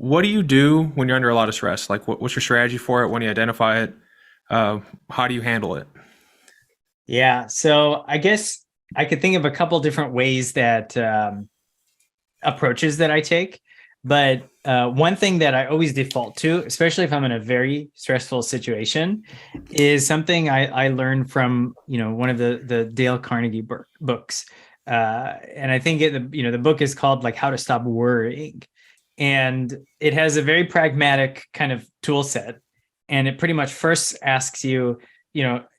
what do you do when you're under a lot of stress? Like, what's your strategy for it? When you identify it, how do you handle it? Yeah. So I guess I could think of a couple different ways that approaches that I take. But one thing that I always default to, especially if I'm in a very stressful situation, is something I learned from one of the Dale Carnegie books, and I think the book is called like How to Stop Worrying, and it has a very pragmatic kind of tool set, and it pretty much first asks you,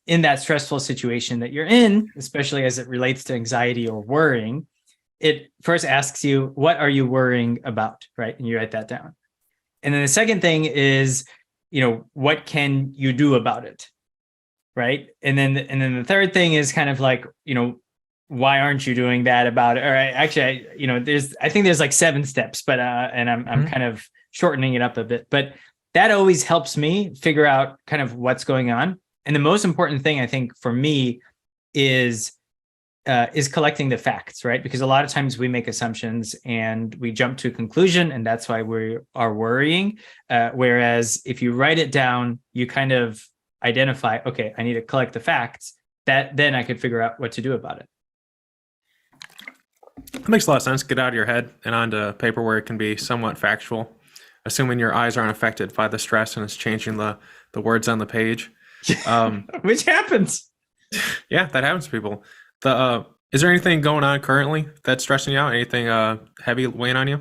in that stressful situation that you're in, especially as it relates to anxiety or worrying, it first asks you, what are you worrying about, right? And you write that down. And then the second thing is, what can you do about it, right? And then the third thing is kind of like, why aren't you doing that about it? Or actually, I think there's like 7 steps, but and I'm kind of shortening it up a bit, but that always helps me figure out kind of what's going on. And the most important thing I think for me is collecting the facts, right? Because a lot of times we make assumptions and we jump to a conclusion, and that's why we are worrying. Whereas if you write it down, you kind of identify, okay, I need to collect the facts. That then I could figure out what to do about it. That makes a lot of sense. Get out of your head and onto paper where it can be somewhat factual, assuming your eyes aren't affected by the stress and it's changing the words on the page. Which happens. Yeah, that happens to people. Is there anything going on currently that's stressing you out? Anything heavy weighing on you?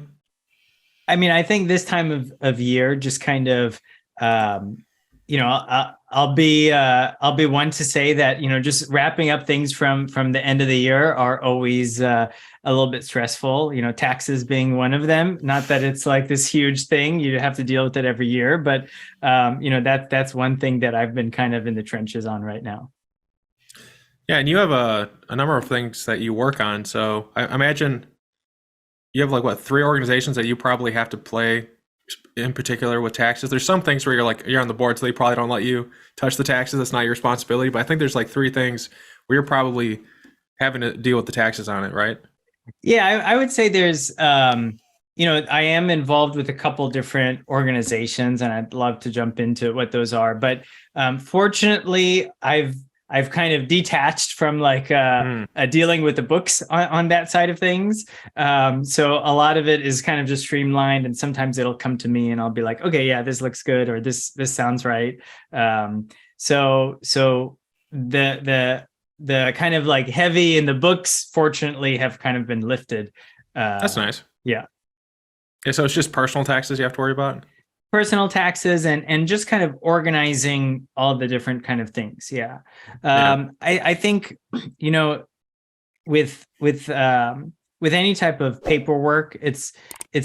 I mean, I think this time of year just kind of, I'll be one to say that, just wrapping up things from the end of the year are always a little bit stressful, taxes being one of them. Not that it's like this huge thing, you have to deal with it every year, but that's one thing that I've been kind of in the trenches on right now. Yeah, and you have a number of things that you work on. So I imagine you have like what, 3 organizations that you probably have to play in particular with taxes. There's some things where you're on the board, so they probably don't let you touch the taxes. That's not your responsibility. But I think there's like 3 things where you're probably having to deal with the taxes on it, right? Yeah, I would say there's, I am involved with a couple different organizations, and I'd love to jump into what those are. But fortunately, I've kind of detached from like dealing with the books on that side of things. So a lot of it is kind of just streamlined, and sometimes it'll come to me and I'll be like, okay, yeah, this looks good, or this sounds right. So the kind of like heavy in the books, fortunately, have kind of been lifted. That's nice. Yeah. Yeah, so it's just personal taxes you have to worry about? Personal taxes and just kind of organizing all the different kind of things. Yeah. Yeah. I think, with any type of paperwork, it's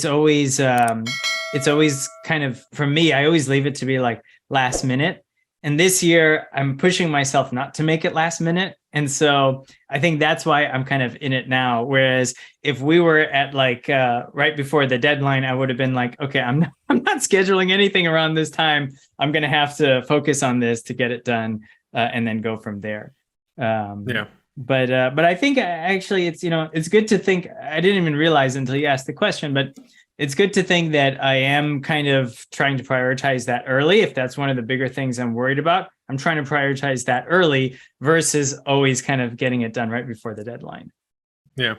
always kind of, for me, I always leave it to be like last minute. And this year I'm pushing myself not to make it last minute. And so I think that's why I'm kind of in it now. Whereas if we were at like right before the deadline, I would have been like, okay, I'm not scheduling anything around this time. I'm going to have to focus on this to get it done and then go from there. Yeah. But I think actually it's good to think. I didn't even realize until you asked the question, but it's good to think that I am kind of trying to prioritize that early. If that's one of the bigger things I'm worried about, I'm trying to prioritize that early versus always kind of getting it done right before the deadline. Yeah.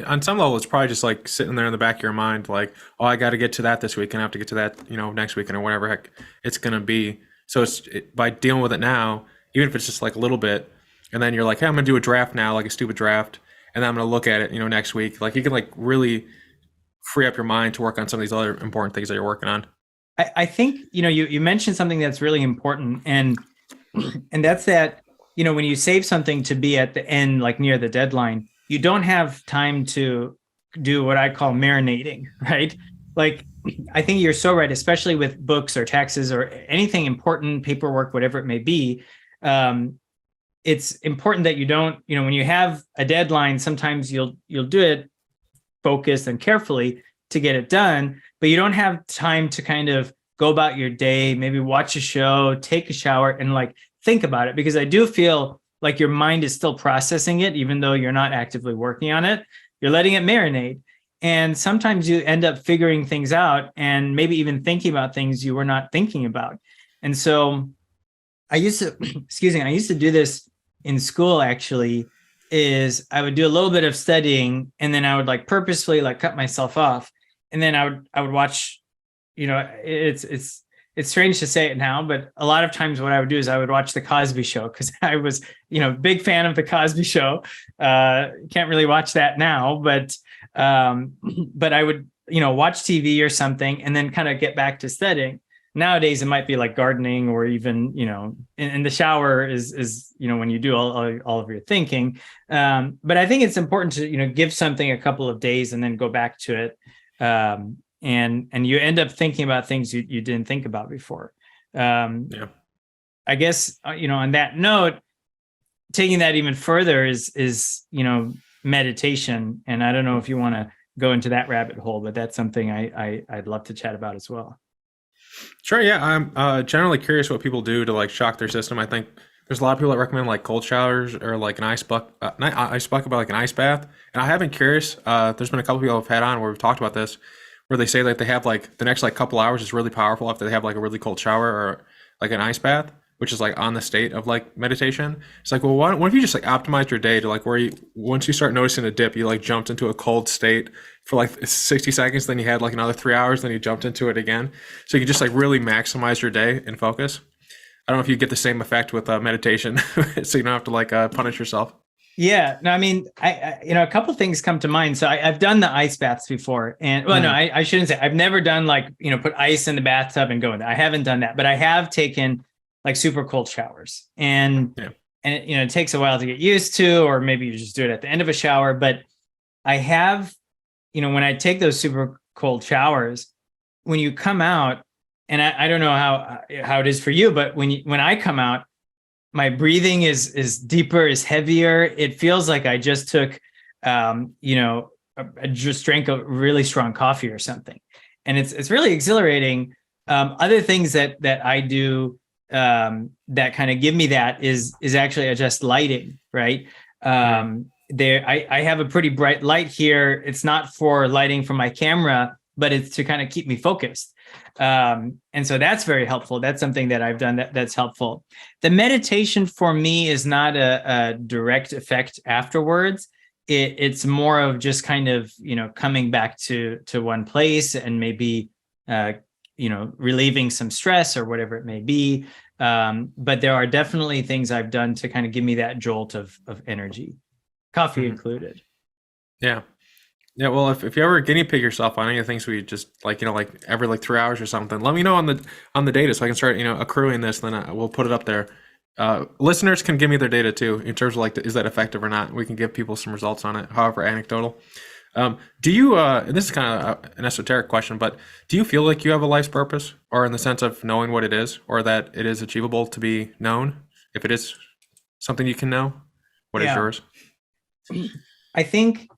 On some level, it's probably just like sitting there in the back of your mind, like, oh, I got to get to that this week and I have to get to that, next weekend or whatever heck it's going to be. So by dealing with it now, even if it's just like a little bit, and then you're like, hey, I'm going to do a draft now, like a stupid draft, and then I'm going to look at it, next week. Like you can like really free up your mind to work on some of these other important things that you're working on. I think, you mentioned something that's really important, and that's that, when you save something to be at the end, like near the deadline, you don't have time to do what I call marinating, right? Like, I think you're so right, especially with books or taxes or anything important, paperwork, whatever it may be. It's important that you don't, when you have a deadline, sometimes you'll do it focused and carefully to get it done, but you don't have time to kind of go about your day, maybe watch a show, take a shower, and like think about it. Because I do feel like your mind is still processing it, even though you're not actively working on it. You're letting it marinate. And sometimes you end up figuring things out and maybe even thinking about things you were not thinking about. And so I used to, excuse me, I used to do this in school actually, is I would do a little bit of studying and then I would like purposefully like cut myself off. And then I would watch, it's strange to say it now, but a lot of times what I would do is I would watch the Cosby Show because I was, big fan of the Cosby Show. Can't really watch that now, but I would, watch TV or something and then kind of get back to studying. Nowadays, it might be like gardening or even, in the shower is when you do all of your thinking. But I think it's important to, give something a couple of days and then go back to it. And you end up thinking about things you didn't think about before. Yeah. I guess, on that note, taking that even further is meditation. And I don't know if you want to go into that rabbit hole, but that's something I'd love to chat about as well. Sure. Yeah. I'm generally curious what people do to like shock their system. I think there's a lot of people that recommend like cold showers or like an ice bucket, not ice bucket, but like an ice bath. And I have been curious. There's been a couple people I've had on where we've talked about this, where they say that they have like the next like couple hours is really powerful after they have like a really cold shower or like an ice bath, which is like on the state of like meditation. It's like, well, what if you just like optimize your day to like where you, once you start noticing a dip, you like jumped into a cold state for like 60 seconds, then you had like another 3 hours, then you jumped into it again. So you can just like really maximize your day and focus. I don't know if you get the same effect with meditation, so you don't have to like punish yourself. Yeah, no, I mean, I a couple of things come to mind. So I've done the ice baths before, and well, no, I shouldn't say I've never done like put ice in the bathtub and go in there. I haven't done that, but I have taken like super cold showers, and it takes a while to get used to, or maybe you just do it at the end of a shower. But I have, when I take those super cold showers, when you come out, and I don't know how it is for you, but when I come out, my breathing is deeper, is heavier. It feels like I just took, I just drank a really strong coffee or something, and it's really exhilarating. Other things that I do that kind of give me that is actually adjust lighting, right? I have a pretty bright light here. It's not for lighting for my camera, but it's to kind of keep me focused. And so that's very helpful. That's something that I've done that's helpful. The meditation for me is not a direct effect afterwards. It's more of just kind of, coming back to one place and maybe, relieving some stress or whatever it may be. But there are definitely things I've done to kind of give me that jolt of energy, coffee included. Yeah. Yeah, well, if you ever guinea pig yourself on any of the things we just like, like every like 3 hours or something, let me know on the data so I can start, accruing this. Then we'll put it up there. Listeners can give me their data too in terms of like, is that effective or not? We can give people some results on it, however anecdotal. Do you? And this is kind of an esoteric question, but do you feel like you have a life's purpose, or in the sense of knowing what it is, or that it is achievable to be known? If it is something you can know, what is yours? I think.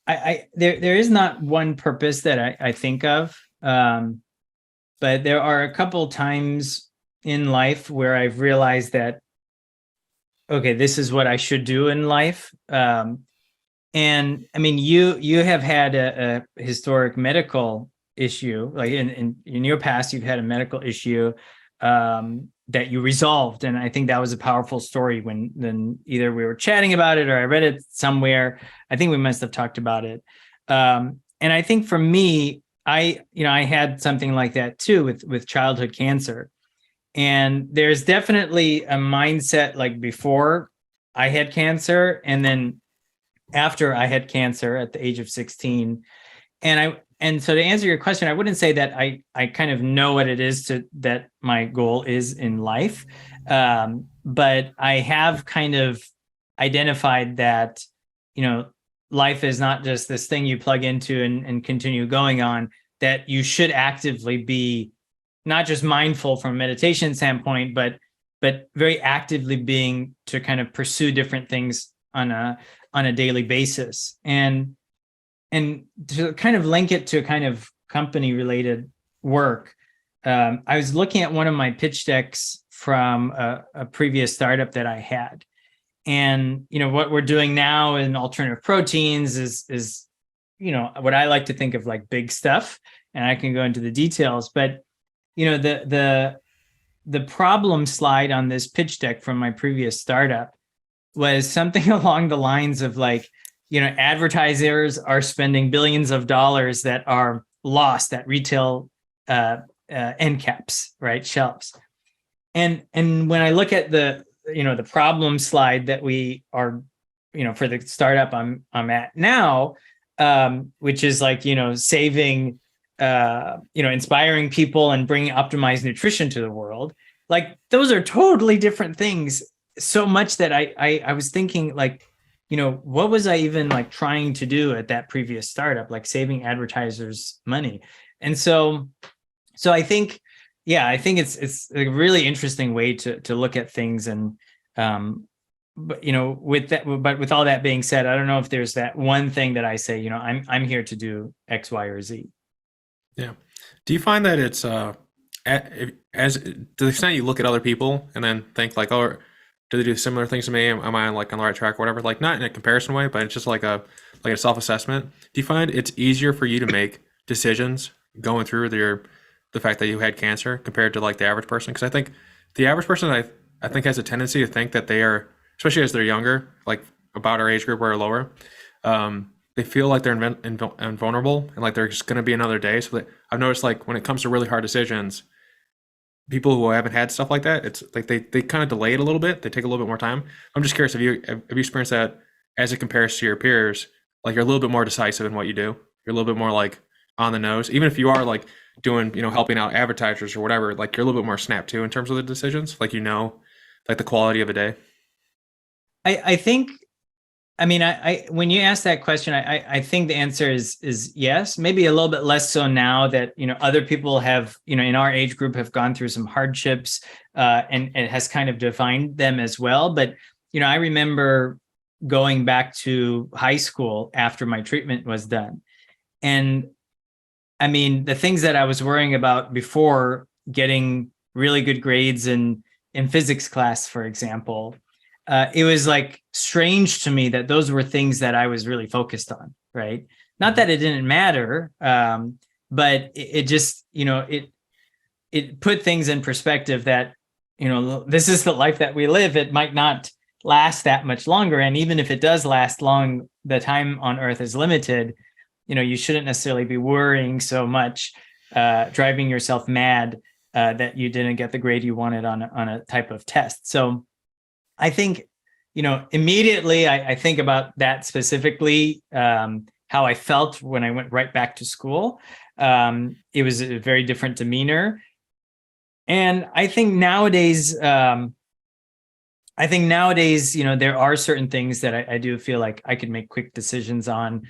There is not one purpose that I think of, but there are a couple times in life where I've realized that, okay, this is what I should do in life. And I mean, you have had a historic medical issue, like in your past, you've had a medical issue that you resolved, and I think that was a powerful story. Then either we were chatting about it or I read it somewhere. I think we must have talked about it. And I think for me, I had something like that too with childhood cancer. And there's definitely a mindset like before I had cancer and then after I had cancer at the age of 16. And so to answer your question, I wouldn't say that I kind of know what it is that my goal is in life. But I have kind of identified that, life is not just this thing you plug into and continue going on, that you should actively be not just mindful from a meditation standpoint, but very actively being to kind of pursue different things on a daily basis. And to kind of link it to kind of company related work, I was looking at one of my pitch decks from a previous startup that I had. And, what we're doing now in alternative proteins is what I like to think of like big stuff, and I can go into the details, but the problem slide on this pitch deck from my previous startup was something along the lines of like, advertisers are spending billions of dollars that are lost at retail end caps, right? Shelves. And when I look at the problem slide that we are, for the startup I'm at now, which is like, saving, inspiring people and bringing optimized nutrition to the world. Like those are totally different things. So much that I was thinking like, what was I even like trying to do at that previous startup, like saving advertisers money. And so I think, I think it's a really interesting way to look at things. And, but with all that being said, I don't know if there's that one thing that I say, I'm here to do X, Y, or Z. Yeah. Do you find that it's as to the extent you look at other people and then think like, oh, do they do similar things to me? Am I like on the right track or whatever? Like not in a comparison way, but it's just like a self-assessment. Do you find it's easier for you to make decisions going through the fact that you had cancer compared to like the average person? Because I think the average person I think has a tendency to think that they are, especially as they're younger, like about our age group or lower, they feel like they're invulnerable and like they're just going to be another day. So I've noticed like when it comes to really hard decisions, people who haven't had stuff like that, it's like they kind of delay it a little bit. They take a little bit more time. I'm just curious, have you experienced that as it compares to your peers? Like you're a little bit more decisive in what you do. You're a little bit more like on the nose, even if you are like doing, helping out advertisers or whatever, like you're a little bit more snap too in terms of the decisions, like, like the quality of a day. I think, I mean, I when you ask that question, I think the answer is yes. Maybe a little bit less so now that other people have in our age group have gone through some hardships, and it has kind of defined them as well. But I remember going back to high school after my treatment was done, and I mean the things that I was worrying about before getting really good grades in physics class, for example. It was like strange to me that those were things that I was really focused on, right? Not that it didn't matter, but it just, it put things in perspective that, this is the life that we live. It might not last that much longer. And even if it does last long, the time on Earth is limited. You shouldn't necessarily be worrying so much, driving yourself mad that you didn't get the grade you wanted on a type of test. So I think, immediately I think about that specifically, how I felt when I went right back to school. It was a very different demeanor. And I think nowadays, there are certain things that I do feel like I could make quick decisions on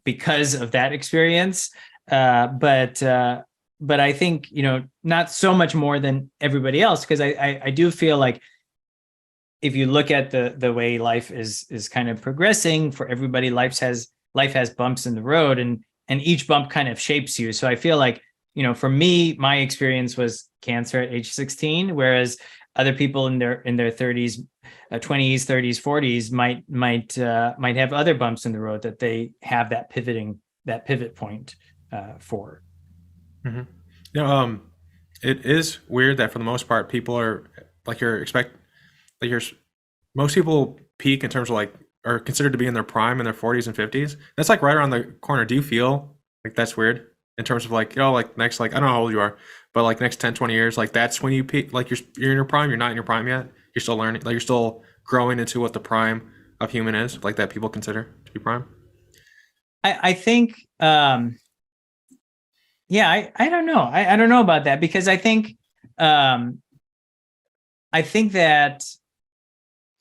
because of that experience. But I think, not so much more than everybody else, because I do feel like if you look at the way life is kind of progressing for everybody, life has bumps in the road, and each bump kind of shapes you. So I feel like, for me, my experience was cancer at age 16, whereas other people in their 30s, 20s, 30s, 40s might have other bumps in the road that they have that pivot point for. Mm-hmm. It is weird that for the most part, people are like most people peak in terms of like are considered to be in their prime in their 40s and 50s. That's like right around the corner. Do you feel like that's weird in terms of like, like next, like I don't know how old you are, but like next 10, 20 years, like that's when you peak, like you're in your prime, you're not in your prime yet. You're still learning, like you're still growing into what the prime of human is, like that people consider to be prime. I think, I don't know. I don't know about that, because I think that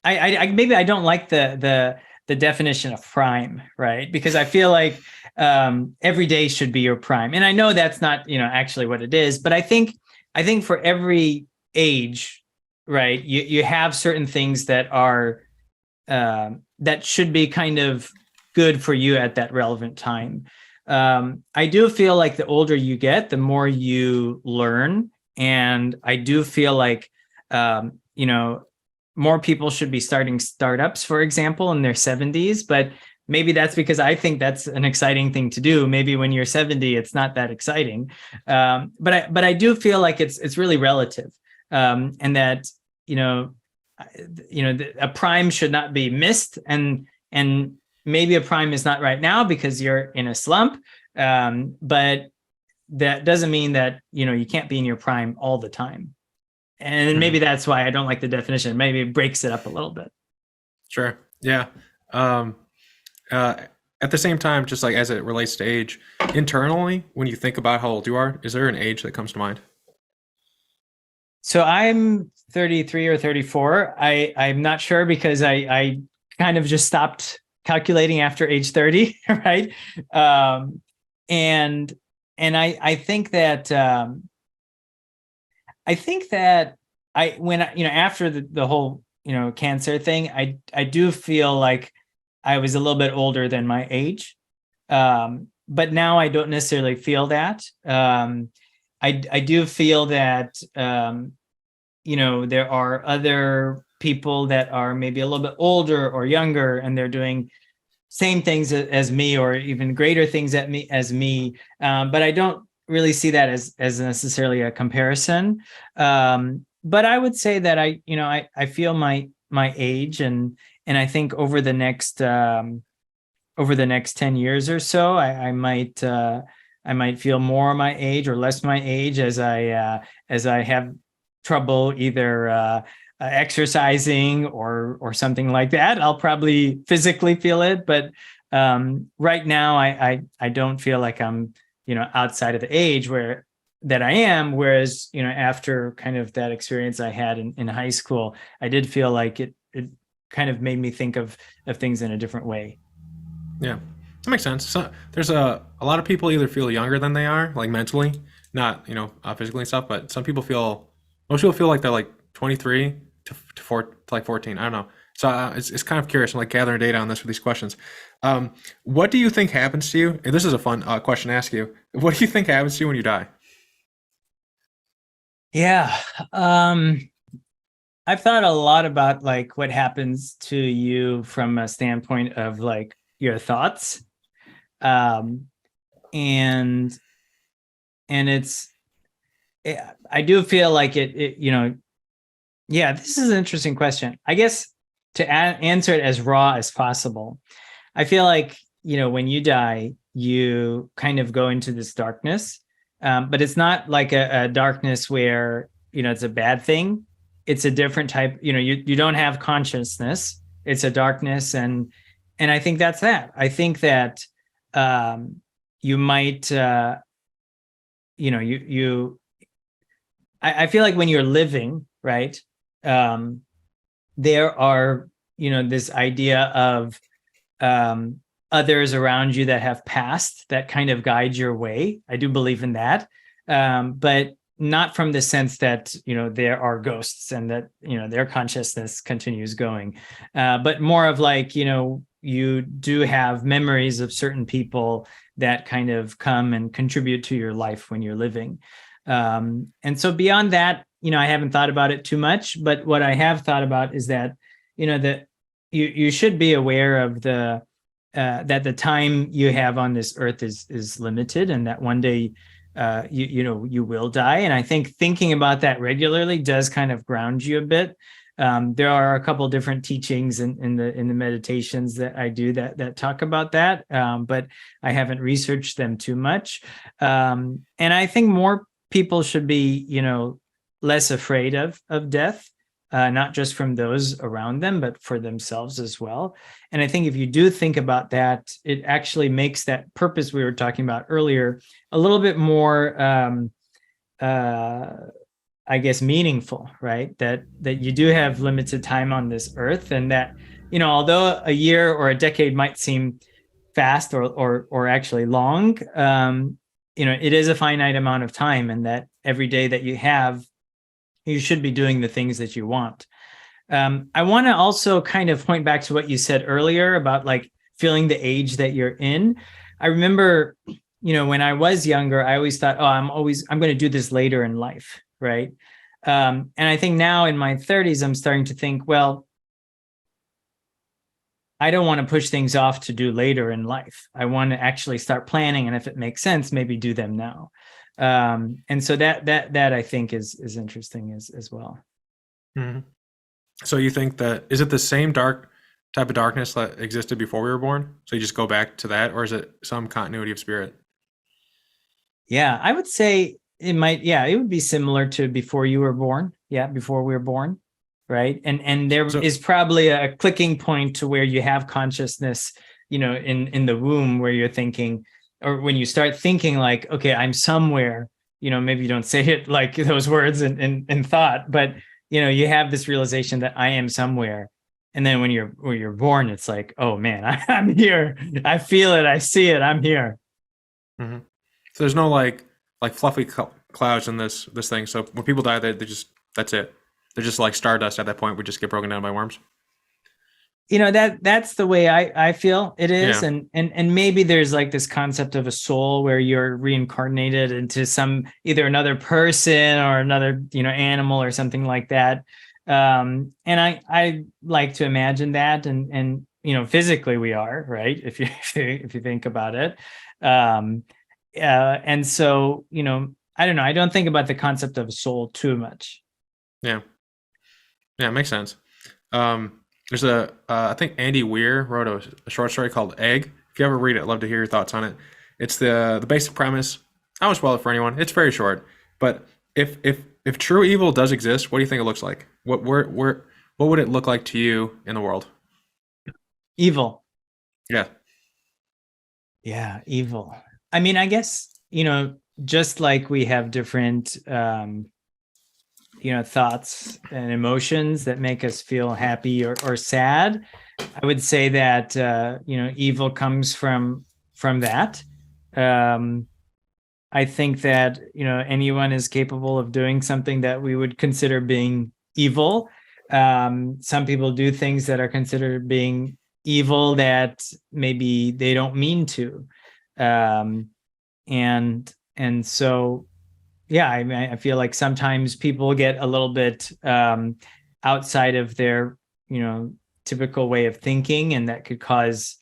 I maybe I don't like the definition of prime, right? Because I feel like every day should be your prime, and I know that's not actually what it is, but I think for every age, right, you have certain things that are that should be kind of good for you at that relevant time. I do feel like the older you get, the more you learn, and I do feel like more people should be starting startups, for example, in their 70s. But maybe that's because I think that's an exciting thing to do. Maybe when you're 70, it's not that exciting. But I do feel like it's really relative, and that you know a prime should not be missed, and maybe a prime is not right now because you're in a slump, but that doesn't mean that you can't be in your prime all the time. And maybe that's why I don't like the definition. Maybe it breaks it up a little bit. Sure. Yeah. Um, at the same time, just like as it relates to age, internally, when you think about how old you are, is there an age that comes to mind? So I'm 33 or 34. I'm not sure because I kind of just stopped calculating after age 30, right? And I think that when after the whole cancer thing, I do feel like I was a little bit older than my age, but now I don't necessarily feel that. I do feel that there are other people that are maybe a little bit older or younger, and they're doing same things as me or even greater things as me. But I don't really see that as necessarily a comparison. But I would say that I feel my age, and I think over the next 10 years or so, I might feel more my age or less my age as I have trouble either exercising or something like that. I'll probably physically feel it, but right now I don't feel like I'm outside of the age that I am. Whereas after kind of that experience I had in high school, I did feel like it kind of made me think of things in a different way. Yeah, that makes sense. So there's a lot of people either feel younger than they are, like mentally, not physically and stuff. But most people feel like they're like 23 to like 14. I don't know. So it's kind of curious. I'm like gathering data on this for these questions. What do you think happens to you? And this is a fun question to ask you. What do you think happens to you when you die? Yeah. I've thought a lot about like what happens to you from a standpoint of like your thoughts. Um, and I do feel like yeah, this is an interesting question. I guess to answer it as raw as possible, I feel like, when you die, you kind of go into this darkness, but it's not like a darkness where, it's a bad thing. It's a different type, you don't have consciousness. It's a darkness. And I think that's that. I think that you might, I feel like when you're living, right, there are, this idea of others around you that have passed that kind of guide your way. I do believe in that, but not from the sense that there are ghosts and that their consciousness continues going, but more of like you do have memories of certain people that kind of come and contribute to your life when you're living. And so beyond that, I haven't thought about it too much, but what I have thought about is that that you should be aware of that the time you have on this earth is limited, and that one day you will die. And I think thinking about that regularly does kind of ground you a bit. There are a couple different teachings in the meditations that I do that talk about that, but I haven't researched them too much. And I think more people should be less afraid of death, not just from those around them, but for themselves as well. And I think if you do think about that, it actually makes that purpose we were talking about earlier a little bit more, I guess, meaningful, right? That you do have limited time on this earth, and that, although a year or a decade might seem fast or actually long, it is a finite amount of time, and that every day that you have, you should be doing the things that you want. I want to also kind of point back to what you said earlier about like feeling the age that you're in. I remember, when I was younger, I always thought, oh, I'm going to do this later in life, right? And I think now in my 30s, I'm starting to think, well, I don't want to push things off to do later in life. I want to actually start planning, and if it makes sense, maybe do them now. And so that I think is interesting as well. Mm-hmm. So you think that, is it the same dark type of darkness that existed before we were born? So you just go back to that, or is it some continuity of spirit? Yeah, I would say it might. Yeah, it would be similar to before you were born. Yeah, before we were born, right? And there So is probably a clicking point to where you have consciousness, in the womb, where you're thinking, or when you start thinking like, okay, I'm somewhere. Maybe you don't say it like those words in thought, but you have this realization that I am somewhere. And then when you're born, it's like, oh man, I'm here. I feel it. I see it. I'm here. mhm. So there's no like fluffy clouds in this thing. So when people die, they just, that's it. They're just like stardust at that point. We just get broken down by worms. That's the way I feel it is. Yeah. And maybe there's like this concept of a soul where you're reincarnated into some, either another person or another, animal or something like that. And I like to imagine that, and physically we are, right, if you if you think about it. And so I don't know, I don't think about the concept of a soul too much. Yeah. Yeah, it makes sense. There's I think Andy Weir wrote a short story called Egg. If you ever read it, I'd love to hear your thoughts on it. It's the basic premise. I won't spoil it for anyone. It's very short, but if true evil does exist, what do you think it looks like? What would it look like to you in the world? Evil. Yeah. Yeah, evil. I mean, I guess, just like we have different thoughts and emotions that make us feel happy or sad, I would say that evil comes from that. I think that anyone is capable of doing something that we would consider being evil. Some people do things that are considered being evil that maybe they don't mean to. And so, yeah, I mean, I feel like sometimes people get a little bit outside of their typical way of thinking, and that could cause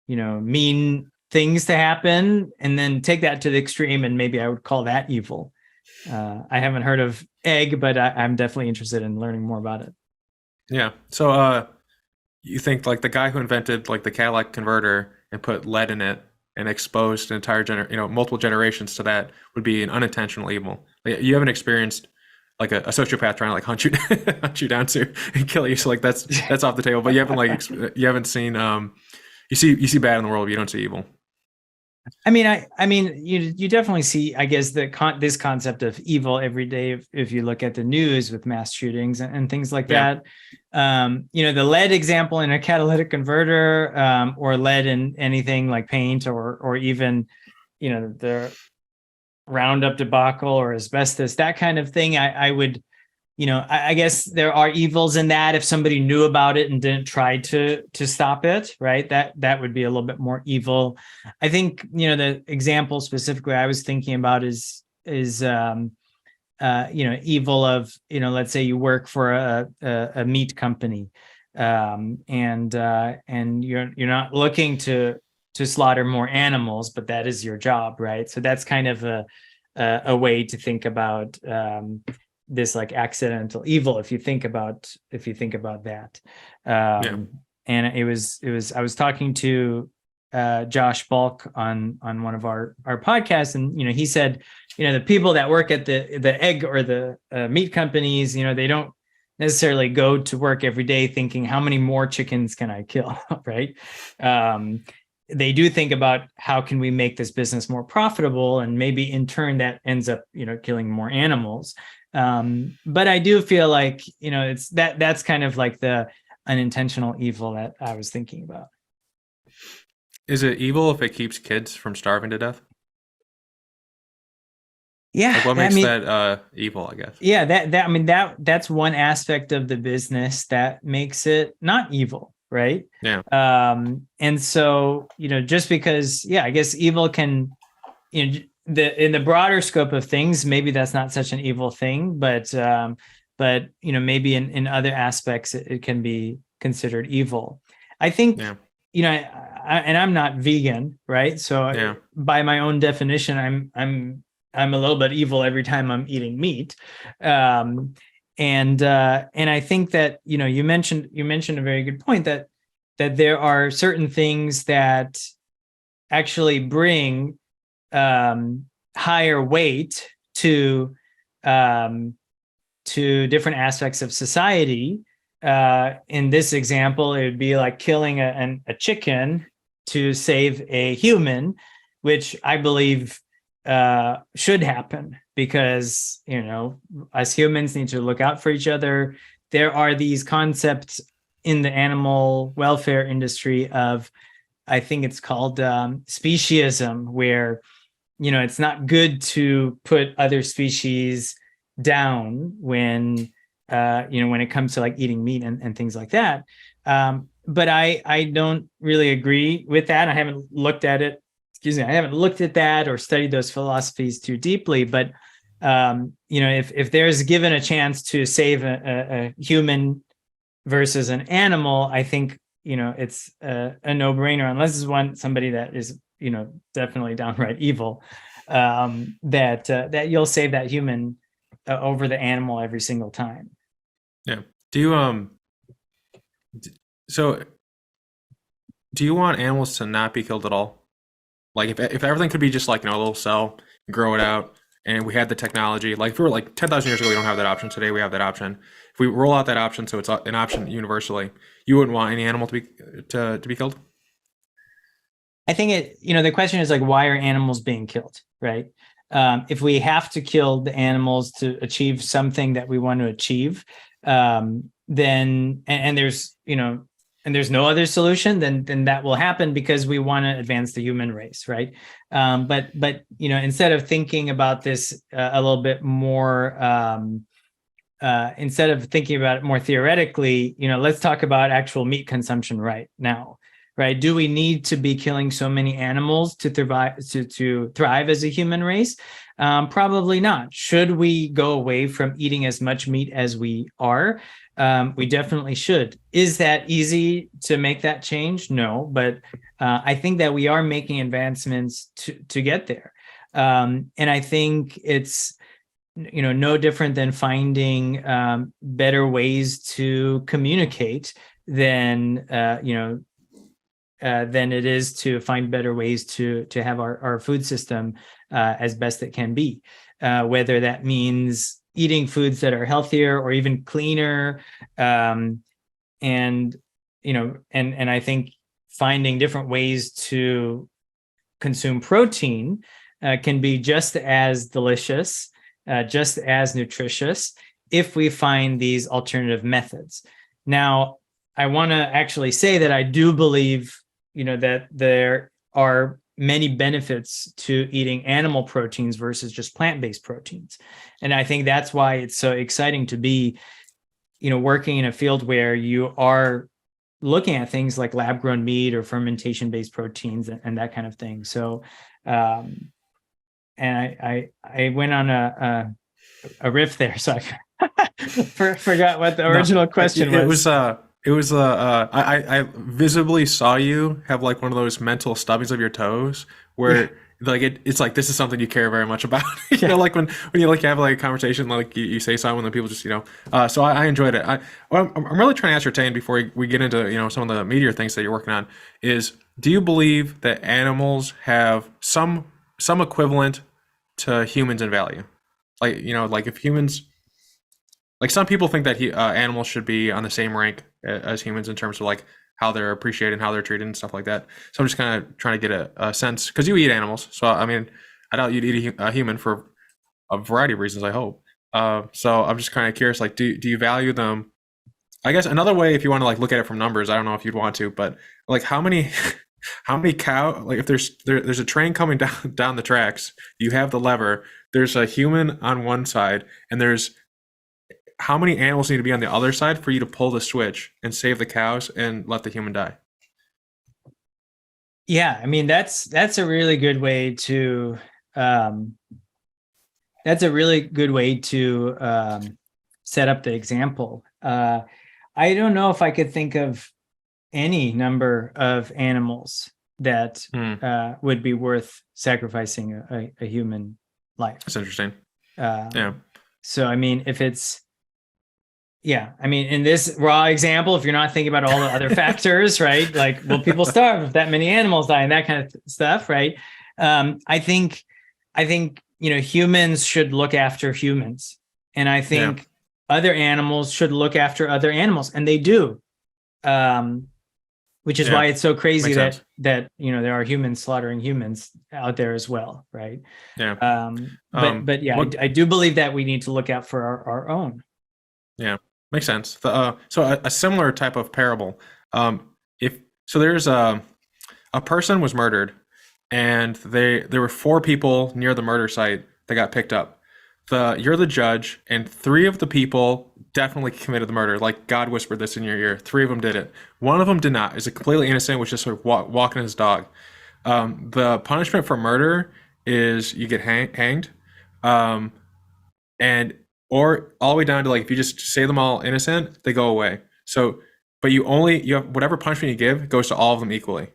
mean things to happen, and then take that to the extreme, and maybe I would call that evil. I haven't heard of Egg, but I'm definitely interested in learning more about it. Yeah. So you think like the guy who invented like the catalytic converter and put lead in it and exposed an entire multiple generations to that would be an unintentional evil. Like, you haven't experienced like a sociopath trying to like hunt you hunt you down to and kill you. So like that's off the table. But you haven't you haven't seen you see bad in the world, but you don't see evil. I mean, you definitely see, I guess, this concept of evil every day if you look at the news with mass shootings and things like Yeah. that. The lead example in a catalytic converter, or lead in anything like paint, or even the Roundup debacle or asbestos, that kind of thing. I would, I guess there are evils in that if somebody knew about it and didn't try to stop it, right? That would be a little bit more evil. I think, the example specifically I was thinking about is evil of, let's say you work for a meat company, and you're not looking to slaughter more animals, but that is your job, right? So that's kind of a way to think about this like accidental evil, if you think about that. Yeah. And it was I was talking to Josh Bulk on one of our podcasts, and he said, the people that work at the egg or the meat companies, they don't necessarily go to work every day thinking, how many more chickens can I kill? Right. They do think about, how can we make this business more profitable, and maybe in turn that ends up killing more animals. But I do feel like it's that's kind of like the unintentional evil that I was thinking about. Is it evil if it keeps kids from starving to death? Yeah, Like what I makes mean, that evil, I guess? yeah, I mean, that's one aspect of the business that makes it not evil, right? Yeah. And so, just because, yeah, I guess evil can, in the broader scope of things, maybe that's not such an evil thing, but maybe in other aspects it can be considered evil. I think, Yeah. and I'm not vegan, right? So Yeah. by my own definition, I'm a little bit evil every time I'm eating meat. And I think that, you mentioned a very good point, that there are certain things that actually bring higher weight um, to different aspects of society. In this example, it would be like killing a chicken to save a human, which I believe should happen, because us humans need to look out for each other. There are these concepts in the animal welfare industry of, I think it's called speciesism, where it's not good to put other species down when when it comes to like eating meat and things like that. But I don't really agree with that. I haven't looked at it. Excuse me. I haven't looked at that or studied those philosophies too deeply. But if there's given a chance to save a human versus an animal, I think it's a no-brainer, unless it's somebody that is definitely downright evil, that you'll save that human over the animal every single time. Yeah. Do you so do you want animals to not be killed at all? Like if everything could be just like, a little cell, grow it out, and we had the technology. Like if we were like 10,000 years ago, we don't have that option. Today we have that option. If we roll out that option, so it's an option universally, you wouldn't want any animal to be killed. I think the question is like, why are animals being killed, right? If we have to kill the animals to achieve something that we want to achieve, then and there's and there's no other solution, then that will happen because we want to advance the human race, right? But instead of thinking about this a little bit more, instead of thinking about it more theoretically, let's talk about actual meat consumption right now. Right? Do we need to be killing so many animals to thrive as a human race? Probably not. Should we go away from eating as much meat as we are? We definitely should. Is that easy to make that change? No, but I think that we are making advancements to get there. And I think it's no different than finding better ways to communicate than than it is to find better ways to have our food system as best it can be, whether that means eating foods that are healthier or even cleaner, and I think finding different ways to consume protein can be just as delicious, just as nutritious, if we find these alternative methods. Now, I want to actually say that I do believe that there are many benefits to eating animal proteins versus just plant-based proteins. And I think that's why it's so exciting to be, working in a field where you are looking at things like lab-grown meat or fermentation-based proteins and that kind of thing. So, and I went on a riff there, so I forgot what the original question was. I visibly saw you have like one of those mental stubbings of your toes where like it's like this is something you care very much about. Like when you like have like a conversation, like you say something, and then people just so I enjoyed it. I'm really trying to ascertain before we get into some of the meatier things that you're working on is, do you believe that animals have some equivalent to humans in value? Like like if humans, like some people think that animals should be on the same rank as humans in terms of like how they're appreciated and how they're treated and stuff like that. So I'm just kind of trying to get a sense, because you eat animals. So I mean, I doubt you'd eat a human for a variety of reasons, I hope. So I'm just kind of curious, like, do you value them? I guess another way, if you want to like look at it from numbers, I don't know if you'd want to, but like how many how many cow, like if there's a train coming down the tracks, you have the lever, there's a human on one side, and there's how many animals need to be on the other side for you to pull the switch and save the cows and let the human die? Yeah, I mean that's a really good way to set up the example. I don't know if I could think of any number of animals that Hmm. would be worth sacrificing a human life. That's interesting. Um, Yeah. So, I mean, if it's, yeah, I mean, in this raw example, if you're not thinking about all the other factors, right? Like, will people starve if that many animals die and that kind of stuff, right? I think, humans should look after humans, and I think Yeah. other animals should look after other animals, and they do. Which is why Yeah. it's so crazy Makes sense. that there are humans slaughtering humans out there as well, right? Yeah. But yeah, What? I do believe that we need to look out for our own. Yeah. Makes sense. So a similar type of parable. If so, there's a person was murdered, and there were four people near the murder site that got picked up. You're the judge, and three of the people definitely committed the murder. Like God whispered this in your ear. Three of them did it. One of them did not. Is a completely innocent, was just sort of walking his dog. The punishment for murder is you get hanged, um, and or all the way down to, like, if you just say them all innocent, they go away. So, but you have whatever punishment you give goes to all of them equally.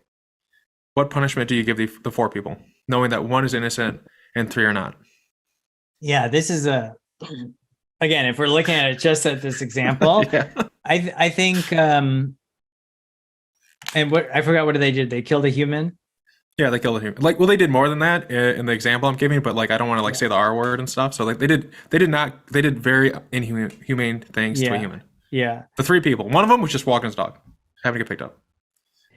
What punishment do you give the four people, knowing that one is innocent and three are not? Yeah, this is again, if we're looking at it just at this example, Yeah. I think and what I forgot, what did they do? They killed a human. Yeah, they killed a human. Like, well, they did more than that in the example I'm giving, but like, I don't want to like say the R word and stuff. So like, they did very inhumane things to a Yeah. human. Yeah. The three people, one of them was just walking his dog, having to get picked up.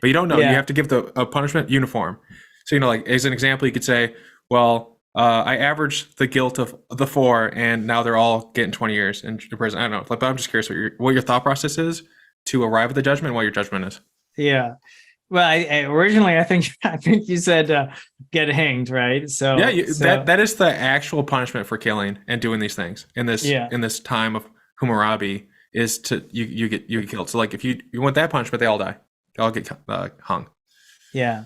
But you don't know. You Yeah. have to give a punishment uniform. So, like, as an example, you could say, well, I averaged the guilt of the four, and now they're all getting 20 years in prison. I don't know. But I'm just curious what your thought process is to arrive at the judgment, and what your judgment is. Yeah. Well, I originally I think you said get hanged, right? So Yeah, so that is the actual punishment for killing and doing these things yeah. in this time of Hammurabi, is to you get killed. So like, if you want that punishment, they all die. They all get hung. Yeah.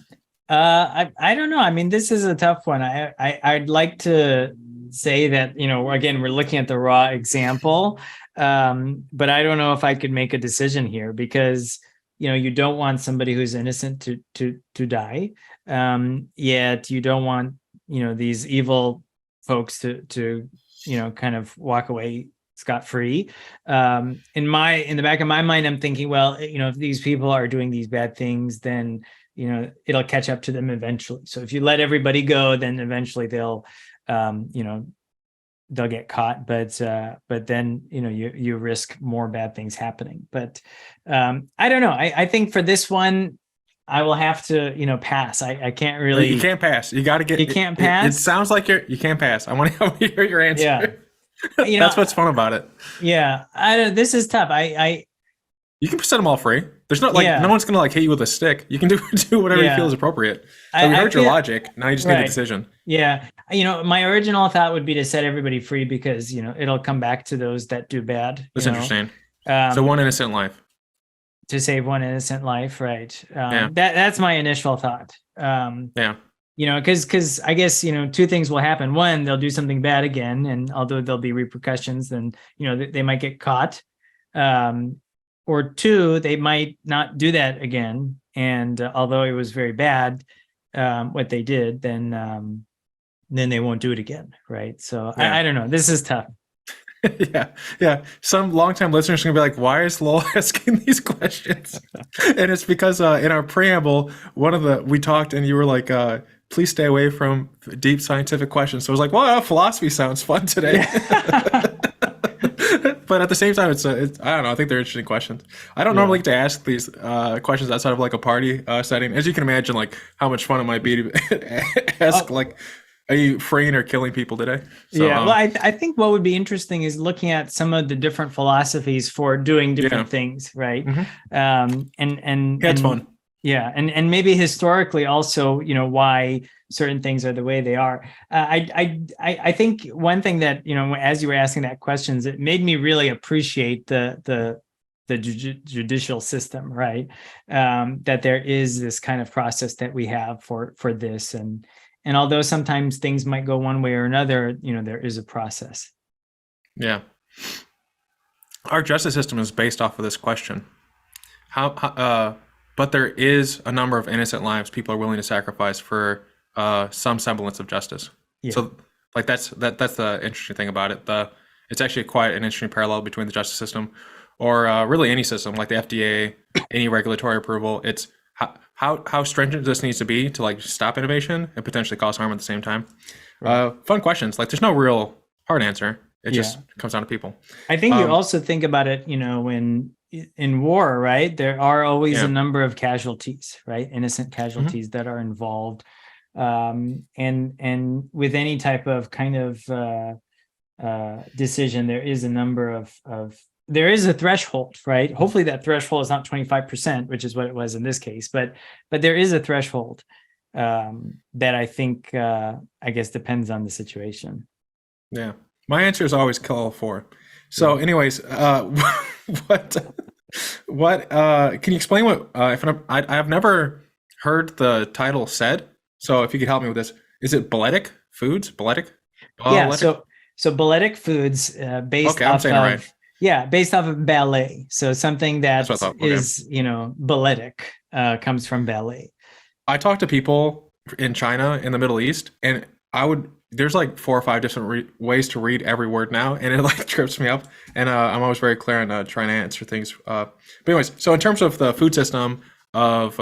I don't know. I mean, this is a tough one. I'd like to say that, again, we're looking at the raw example. But I don't know if I could make a decision here, because, you don't want somebody who's innocent to die. Yet you don't want, these evil folks to kind of walk away scot-free. In the back of my mind, I'm thinking, well, if these people are doing these bad things, then it'll catch up to them eventually. So if you let everybody go, then eventually they'll get caught, but then you risk more bad things happening. But I don't know. I think for this one, I will have to pass. I can't really. You can't pass. You got to get. You can't pass. It sounds like you can't pass. I want to hear your answer. Yeah. That's what's fun about it. Yeah, this is tough. You can set them all free. There's no no one's gonna hit you with a stick. You can do whatever you feel is appropriate. So we heard your logic. Now you just need a decision. Yeah, my original thought would be to set everybody free, because it'll come back to those that do bad. That's interesting. So one innocent life to save one innocent life, right? Yeah. That's my initial thought. Yeah. Because I guess two things will happen. One, they'll do something bad again, and although there'll be repercussions, then they might get caught. Or two, they might not do that again. And although it was very bad, what they did, then they won't do it again, right? So I don't know. This is tough. Yeah. Some longtime listeners are gonna be like, "Why is Lowell asking these questions?" And it's because in our preamble, we talked, and you were like, "Please stay away from deep scientific questions." So I was like, "Well, philosophy sounds fun today." Yeah. But at the same time, it's I don't know. I think they're interesting questions. I don't normally get to ask these questions outside of like a party setting. As you can imagine, like how much fun it might be to ask, like, are you freeing or killing people today? So, well, I think what would be interesting is looking at some of the different philosophies for doing different things, right? Mm-hmm. And it's fun. Yeah, and maybe historically also, why certain things are the way they are. I think one thing that as you were asking that questions, it made me really appreciate the judicial system, right? That there is this kind of process that we have for this, and although sometimes things might go one way or another, there is a process. Yeah, our justice system is based off of this question. How but there is a number of innocent lives people are willing to sacrifice for some semblance of justice. Yeah. So, like that's the interesting thing about it. It's actually quite an interesting parallel between the justice system, or really any system, like the FDA, any regulatory approval. It's how stringent this needs to be to like stop innovation and potentially cause harm at the same time. Right. Fun questions. Like, there's no real hard answer. It Yeah. just comes down to people. I think you also think about it, when in war, right? There are always Yeah. a number of casualties, right? Innocent casualties that are involved. And with any type of kind of decision, there is a number of there is a threshold, right? Hopefully that threshold is not 25%, which is what it was in this case, but there is a threshold that I think I guess depends on the situation. Yeah. My answer is always kill all four. So, anyways, what can you explain what I've never heard the title said. So if you could help me with this, is it Balletic Foods? Balletic? Yeah. So Balletic Foods, based Okay, I'm off saying it of right. based off of ballet. So something that That's what I thought. Okay. is balletic comes from ballet. I talk to people in China, in the Middle East, and there's like 4 or 5 different ways to read every word now, and it like trips me up. And I'm always very clear on trying to answer things. But anyways, so in terms of the food system of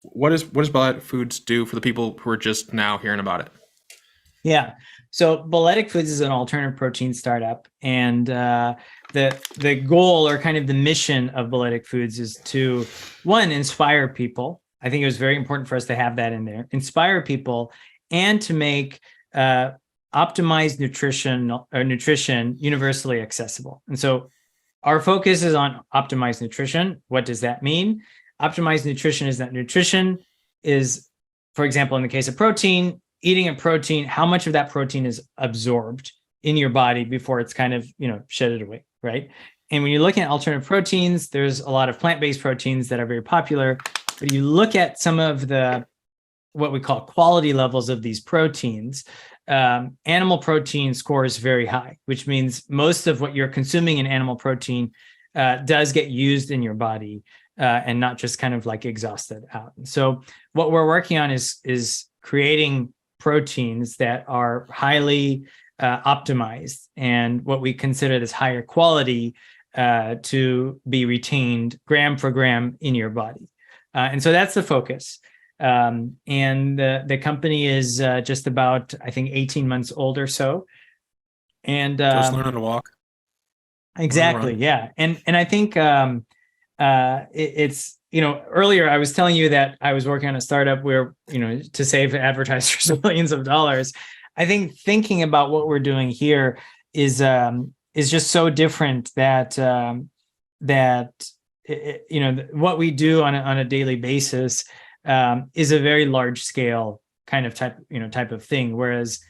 what does Balletic Foods do for the people who are just now hearing about it? Yeah. So Balletic Foods is an alternative protein startup, and the goal, or kind of the mission of Balletic Foods, is to, one, inspire people. I think it was very important for us to have that in there. Inspire people, and to make optimized nutrition universally accessible. And so our focus is on optimized nutrition. What does that mean? Optimized nutrition is that nutrition is, for example, in the case of protein, eating a protein, how much of that protein is absorbed in your body before it's kind of, shedded away, right? And when you're looking at alternative proteins, there's a lot of plant-based proteins that are very popular, but you look at some of the, what we call quality levels of these proteins, animal protein scores very high, which means most of what you're consuming in animal protein does get used in your body and not just kind of like exhausted out. And so what we're working on is creating proteins that are highly optimized and what we consider this higher quality to be retained gram for gram in your body. And so that's the focus. And the company is just about, I think, 18 months old or so. And Just learning to walk. Exactly. Yeah. And I think it's, earlier I was telling you that I was working on a startup where, to save advertisers millions of dollars. I think thinking about what we're doing here is just so different that what we do on a daily basis is a very large scale kind of type of thing. Whereas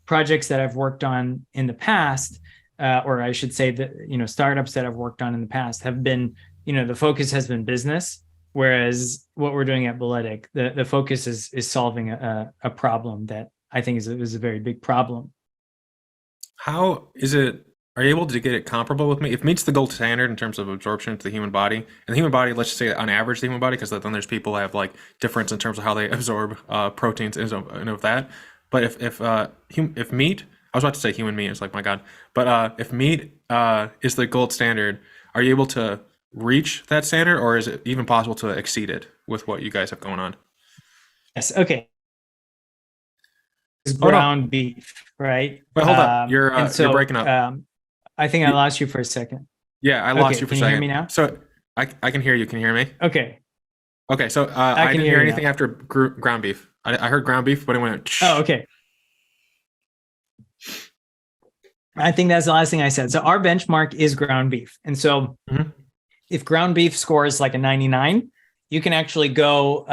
projects that I've worked on in the past, or I should say that, startups that I've worked on in the past have been, the focus has been business. Whereas what we're doing at Bolletic, the focus is solving a problem that I think is a very big problem. How is it? Are you able to get it comparable with meat? If meat's the gold standard in terms of absorption to the human body, and the human body, let's just say on average, the human body, because then there's people that have like difference in terms of how they absorb proteins and of that. But if meat, I was about to say human meat, it's like, my God. But if meat is the gold standard, are you able to reach that standard, or is it even possible to exceed it with what you guys have going on? Yes. Okay. It's ground beef, right? Wait, hold up. You're breaking up. I think I lost you for a second. Yeah, I lost you for a second. Can you hear me now? So I can hear you. Can you hear me? Okay. Okay. So I didn't hear anything after ground beef. I heard ground beef, but it went. Oh, okay. I think that's the last thing I said. So our benchmark is ground beef, and so if ground beef scores like a 99, you can actually go.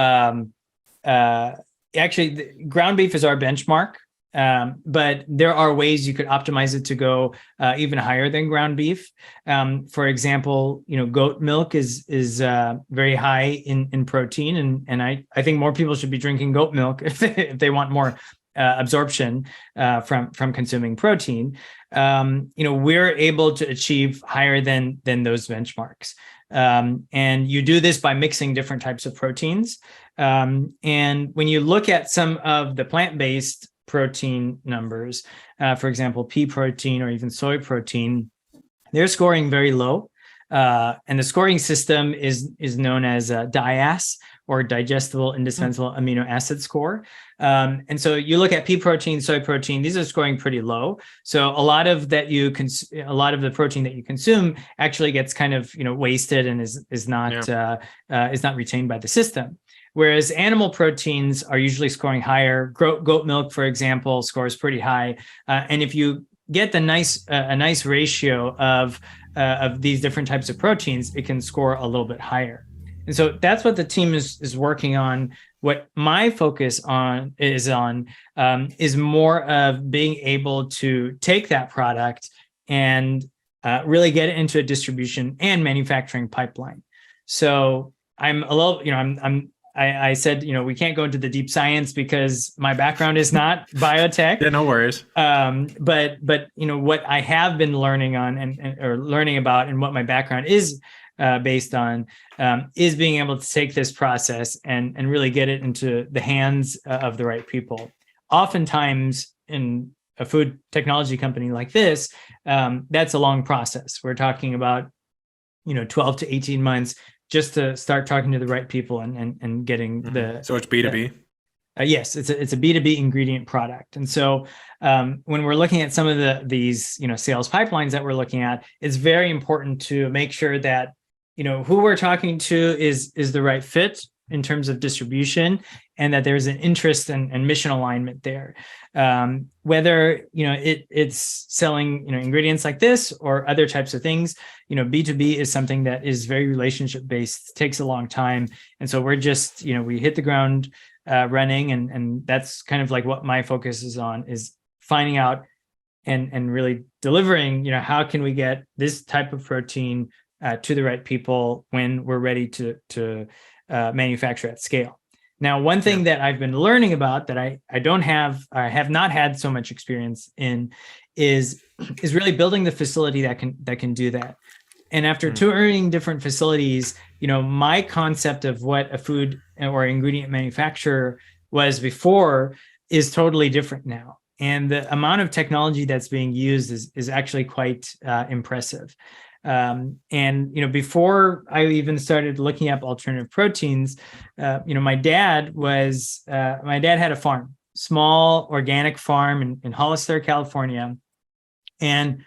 Actually, ground beef is our benchmark. But there are ways you could optimize it to go even higher than ground beef. For example, goat milk is very high in protein, and I think more people should be drinking goat milk if they want more absorption from consuming protein. We're able to achieve higher than those benchmarks. And you do this by mixing different types of proteins. And when you look at some of the plant-based protein numbers, for example, pea protein or even soy protein, they're scoring very low. And the scoring system is known as DIAS, or digestible indispensable amino acid score. And so you look at pea protein, soy protein; these are scoring pretty low. So a lot of the protein that you consume actually gets kind of wasted and is not retained by the system. Whereas animal proteins are usually scoring higher. Goat milk, for example, scores pretty high. And if you get a nice ratio of these different types of proteins, it can score a little bit higher. And so that's what the team is working on. What my focus is more of being able to take that product and really get it into a distribution and manufacturing pipeline. So I'm a little, I said, we can't go into the deep science because my background is not biotech. Yeah, no worries. But what I have been learning on or learning about, and what my background is based on, is being able to take this process and really get it into the hands of the right people. Oftentimes in a food technology company like this, that's a long process. We're talking about 12 to 18 months just to start talking to the right people and getting So it's B2B? Yes, it's a B2B ingredient product. And so when we're looking at some of these sales pipelines that we're looking at, it's very important to make sure that who we're talking to is the right fit in terms of distribution, and that there's an interest and mission alignment there. Whether it's selling ingredients like this or other types of things, B2B is something that is very relationship based, takes a long time, and so we're just we hit the ground running, and that's kind of like what my focus is on, is finding out and really delivering. How can we get this type of protein to the right people when we're ready to manufacture at scale. Now, one thing that I've been learning about that I have not had so much experience in is really building the facility that can do that. And after touring different facilities, my concept of what a food or ingredient manufacturer was before is totally different now. And the amount of technology that's being used is actually quite impressive. And before I even started looking up alternative proteins, my dad had a farm, small organic farm in Hollister, California, and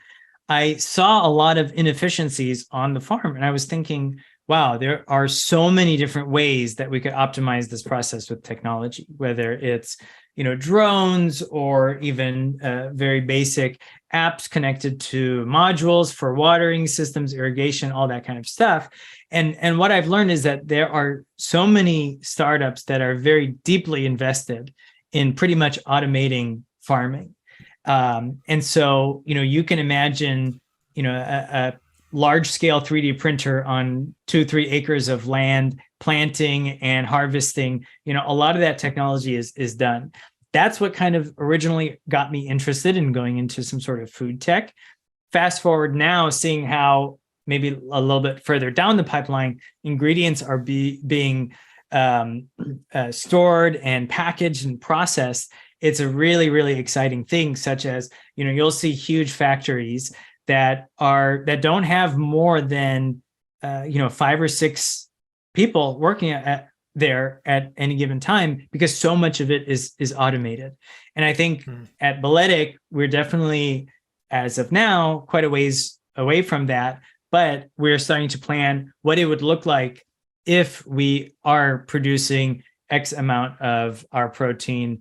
I saw a lot of inefficiencies on the farm, and I was thinking, wow, there are so many different ways that we could optimize this process with technology, whether it's drones or even very basic apps connected to modules for watering systems, irrigation, all that kind of stuff. And what I've learned is that there are so many startups that are very deeply invested in pretty much automating farming. And so, you can imagine, a large-scale 3D printer on 2-3 acres of land, planting and harvesting. A lot of that technology is done. That's what kind of originally got me interested in going into some sort of food tech. Fast forward now, seeing how maybe a little bit further down the pipeline, ingredients are being stored and packaged and processed. It's a really, really exciting thing, such as, you'll see huge factories that don't have more than 5 or 6 people working there at any given time, because so much of it is automated. And I think at Bolletic, we're definitely, as of now, quite a ways away from that, but we're starting to plan what it would look like if we are producing X amount of our protein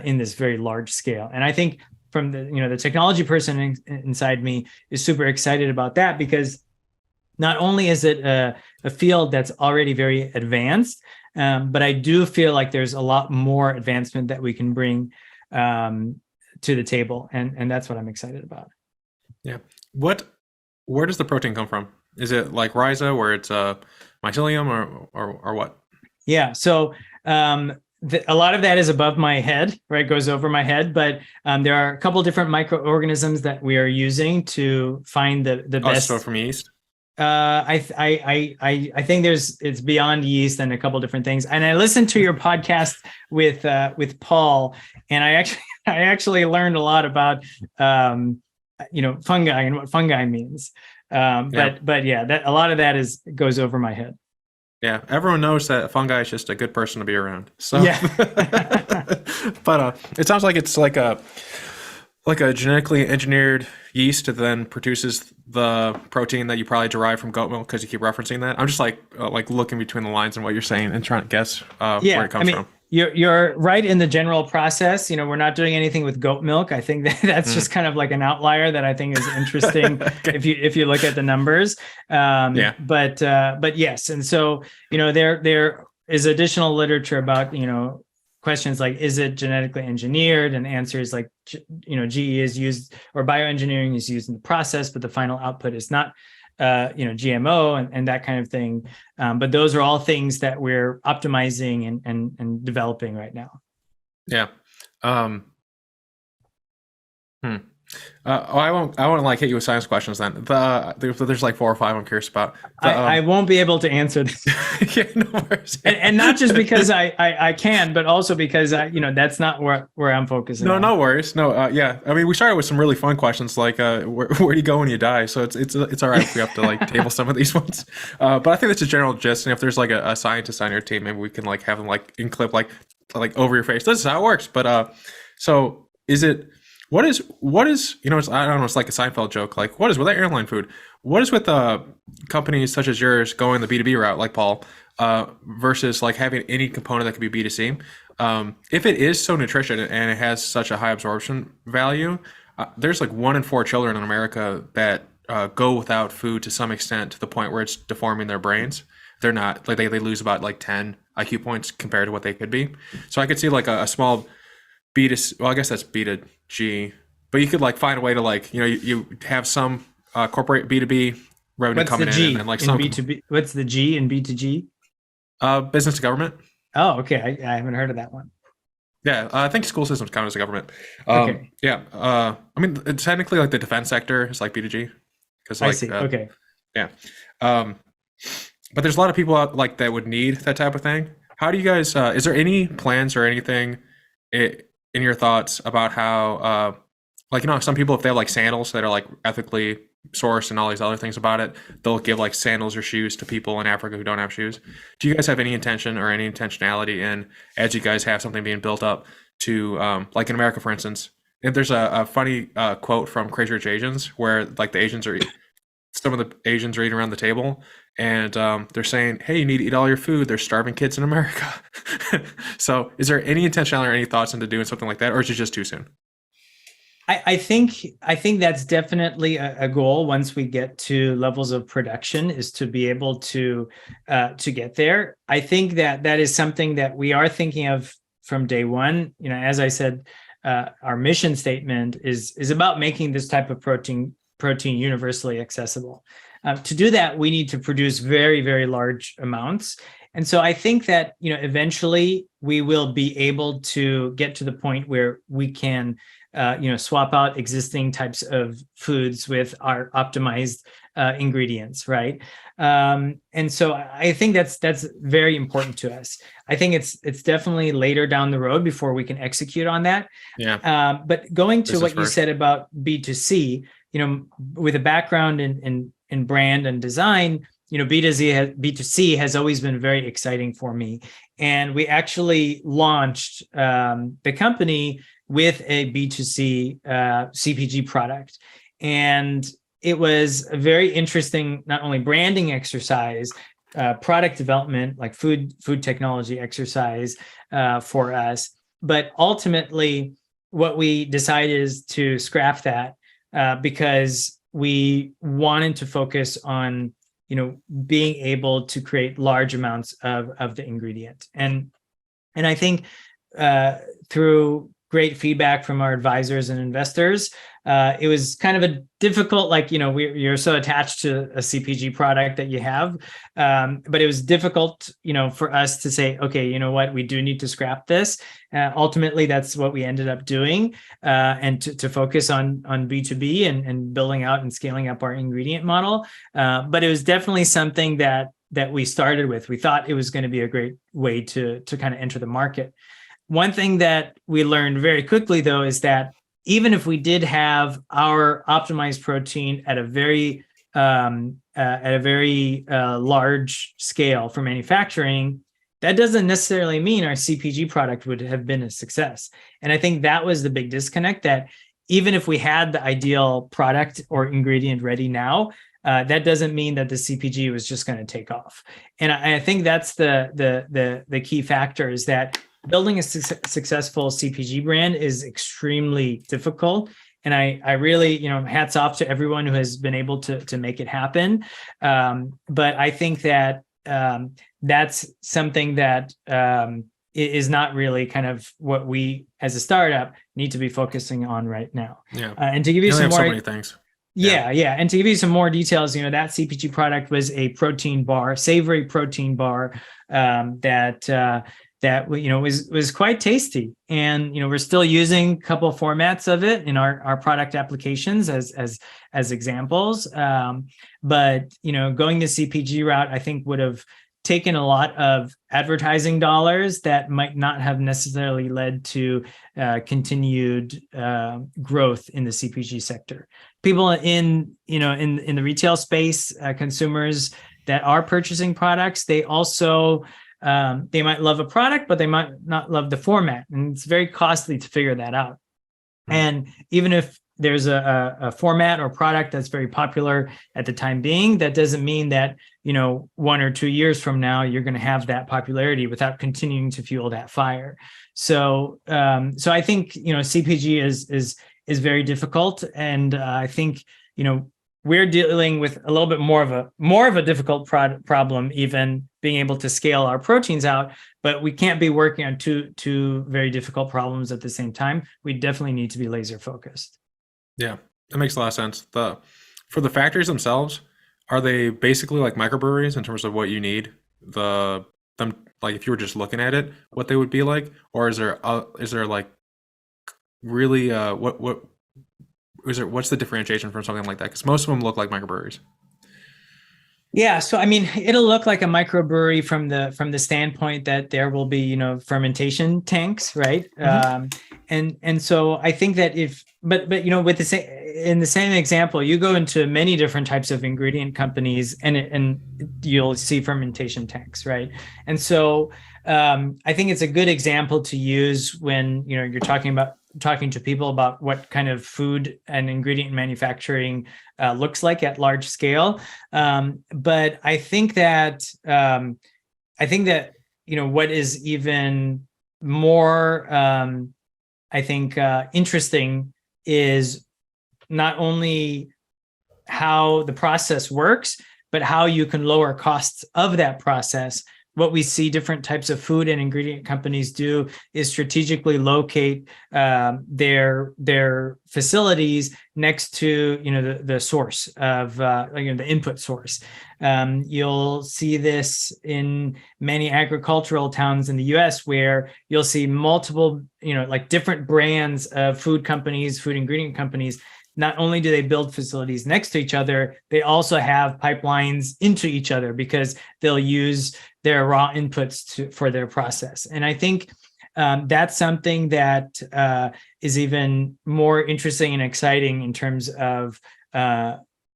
in this very large scale. And I think from the technology person inside me is super excited about that, because not only is it a field that's already very advanced, but I do feel like there's a lot more advancement that we can bring to the table, and that's what I'm excited about. Yeah. Where does the protein come from? Is it like rhiza, where it's mycelium, or what? Yeah. So a lot of that is above my head, right? Goes over my head, but there are a couple different microorganisms that we are using to find the best. So from yeast? I think it's beyond yeast and a couple different things. And I listened to your podcast with Paul, and I actually learned a lot about fungi and what fungi means. But yeah, that a lot of that goes over my head. Yeah, everyone knows that fungi is just a good person to be around. So yeah. But it sounds like it's like a genetically engineered yeast that then produces the protein that you probably derive from goat milk, because you keep referencing that. I'm just like looking between the lines and what you're saying and trying to guess where it comes from. You're right in the general process. We're not doing anything with goat milk. I think that's just kind of like an outlier that I think is interesting okay. if you look at the numbers. But yes, and so there is additional literature about questions like, is it genetically engineered? And answers like, GE is used, or bioengineering is used in the process, but the final output is not, GMO and that kind of thing. But those are all things that we're optimizing and developing right now. Yeah. I won't like hit you with science questions then. There's like 4 or 5 I'm curious about. I won't be able to answer this. Yeah, no worries. and not just because I can, but also because that's not where I'm focusing. No worries. No, yeah. I mean, we started with some really fun questions like where do you go when you die? So it's all right if we have to like table some of these ones. But I think that's a general gist. And if there's like a scientist on your team, maybe we can like have them like in clip like over your face. This is how it works. But so is it? What is I don't know, it's like a Seinfeld joke, like what is with that airline food, what is with companies such as yours going the B2B route like Paul versus like having any component that could be B2C? If it is so nutrition and it has such a high absorption value, there's like 1 in 4 children in America that go without food to some extent, to the point where it's deforming their brains. They're not like they lose about like 10 IQ points compared to what they could be. So I could see like a small I guess that's B to G, but you could like find a way to like, you have some corporate B2B revenue coming in, and like some B2B. What's the G in B2G? Business to government. Oh, okay. I haven't heard of that one. Yeah, I think school systems count as a government. Okay. Yeah, I mean, it's technically like the defense sector is like B2G. I see. Okay. Yeah, but there's a lot of people out like that would need that type of thing. How do you guys? Is there any plans or anything in your thoughts about how, some people, if they have like sandals that are like ethically sourced and all these other things about it, they'll give like sandals or shoes to people in Africa who don't have shoes. Do you guys have any intention or any intentionality in, as you guys have something being built up to, like in America, for instance, if there's a funny quote from Crazy Rich Asians where like some of the Asians are eating around the table and they're saying, hey, you need to eat all your food. There's starving kids in America. So is there any intentionality or any thoughts into doing something like that, or is it just too soon? I think that's definitely a goal once we get to levels of production, is to be able to get there. I think that is something that we are thinking of from day one. As I said, our mission statement is about making this type of protein universally accessible. To do that, we need to produce very, very large amounts. And so I think that, eventually we will be able to get to the point where we can, swap out existing types of foods with our optimized ingredients, right? And so I think that's very important to us. I think it's definitely later down the road before we can execute on that. Yeah. But going to what you said about B2C, with a background in brand and design, B2C has always been very exciting for me. And we actually launched the company with a B2C CPG product. And it was a very interesting, not only branding exercise, product development, like food technology exercise for us, but ultimately what we decided is to scrap that because we wanted to focus on being able to create large amounts of the ingredient. And I think through great feedback from our advisors and investors. It was kind of a difficult, like, you're so attached to a CPG product that you have, but it was difficult, for us to say, okay, you know what, we do need to scrap this. Ultimately, that's what we ended up doing, and to focus on B2B and building out and scaling up our ingredient model. But it was definitely something that we started with. We thought it was going to be a great way to kind of enter the market. One thing that we learned very quickly, though, is that even if we did have our optimized protein at a very large scale for manufacturing, that doesn't necessarily mean our CPG product would have been a success. And I think that was the big disconnect, that even if we had the ideal product or ingredient ready now, that doesn't mean that the CPG was just going to take off. And I think that's the key factor, is that building a successful CPG brand is extremely difficult. And I really, hats off to everyone who has been able to make it happen. But I think that that's something that is not really kind of what we as a startup need to be focusing on right now. Yeah. And to give you some more, so many things. Yeah. And to give you some more details, that CPG product was a protein bar, savory protein bar, that was quite tasty. And we're still using a couple of formats of it in our product applications as examples. But going the CPG route, I think, would have taken a lot of advertising dollars that might not have necessarily led to continued growth in the CPG sector. People in the retail space, consumers that are purchasing products, they also they might love a product, but they might not love the format, and it's very costly to figure that out. And even if there's a format or product that's very popular at the time being, that doesn't mean that 1 or 2 years from now you're going to have that popularity without continuing to fuel that fire. So I think CPG is very difficult, and I think we're dealing with a little bit more of a difficult problem, even being able to scale our proteins out. But we can't be working on two very difficult problems at the same time. We definitely need to be laser focused. Yeah, that makes a lot of sense. For the factories themselves, are they basically like microbreweries in terms of what you need? Them, like, if you were just looking at it, what they would be like, or is there like really what's the differentiation from something like that? Because most of them look like microbreweries. Yeah, so I mean, it'll look like a microbrewery from the standpoint that there will be fermentation tanks, right? Mm-hmm. And so I think that but with in the same example, you go into many different types of ingredient companies, and you'll see fermentation tanks, right? And so I think it's a good example to use when you're talking to people about what kind of food and ingredient manufacturing looks like at large scale. But I think that what is even more interesting is not only how the process works, but how you can lower costs of that process. What we see different types of food and ingredient companies do is strategically locate their facilities next to the source of the input source. You'll see this in many agricultural towns in the U.S., where you'll see multiple different brands of food companies, food ingredient companies. Not only do they build facilities next to each other, they also have pipelines into each other, because they'll use their raw inputs for their process. And I think that's something that is even more interesting and exciting in terms of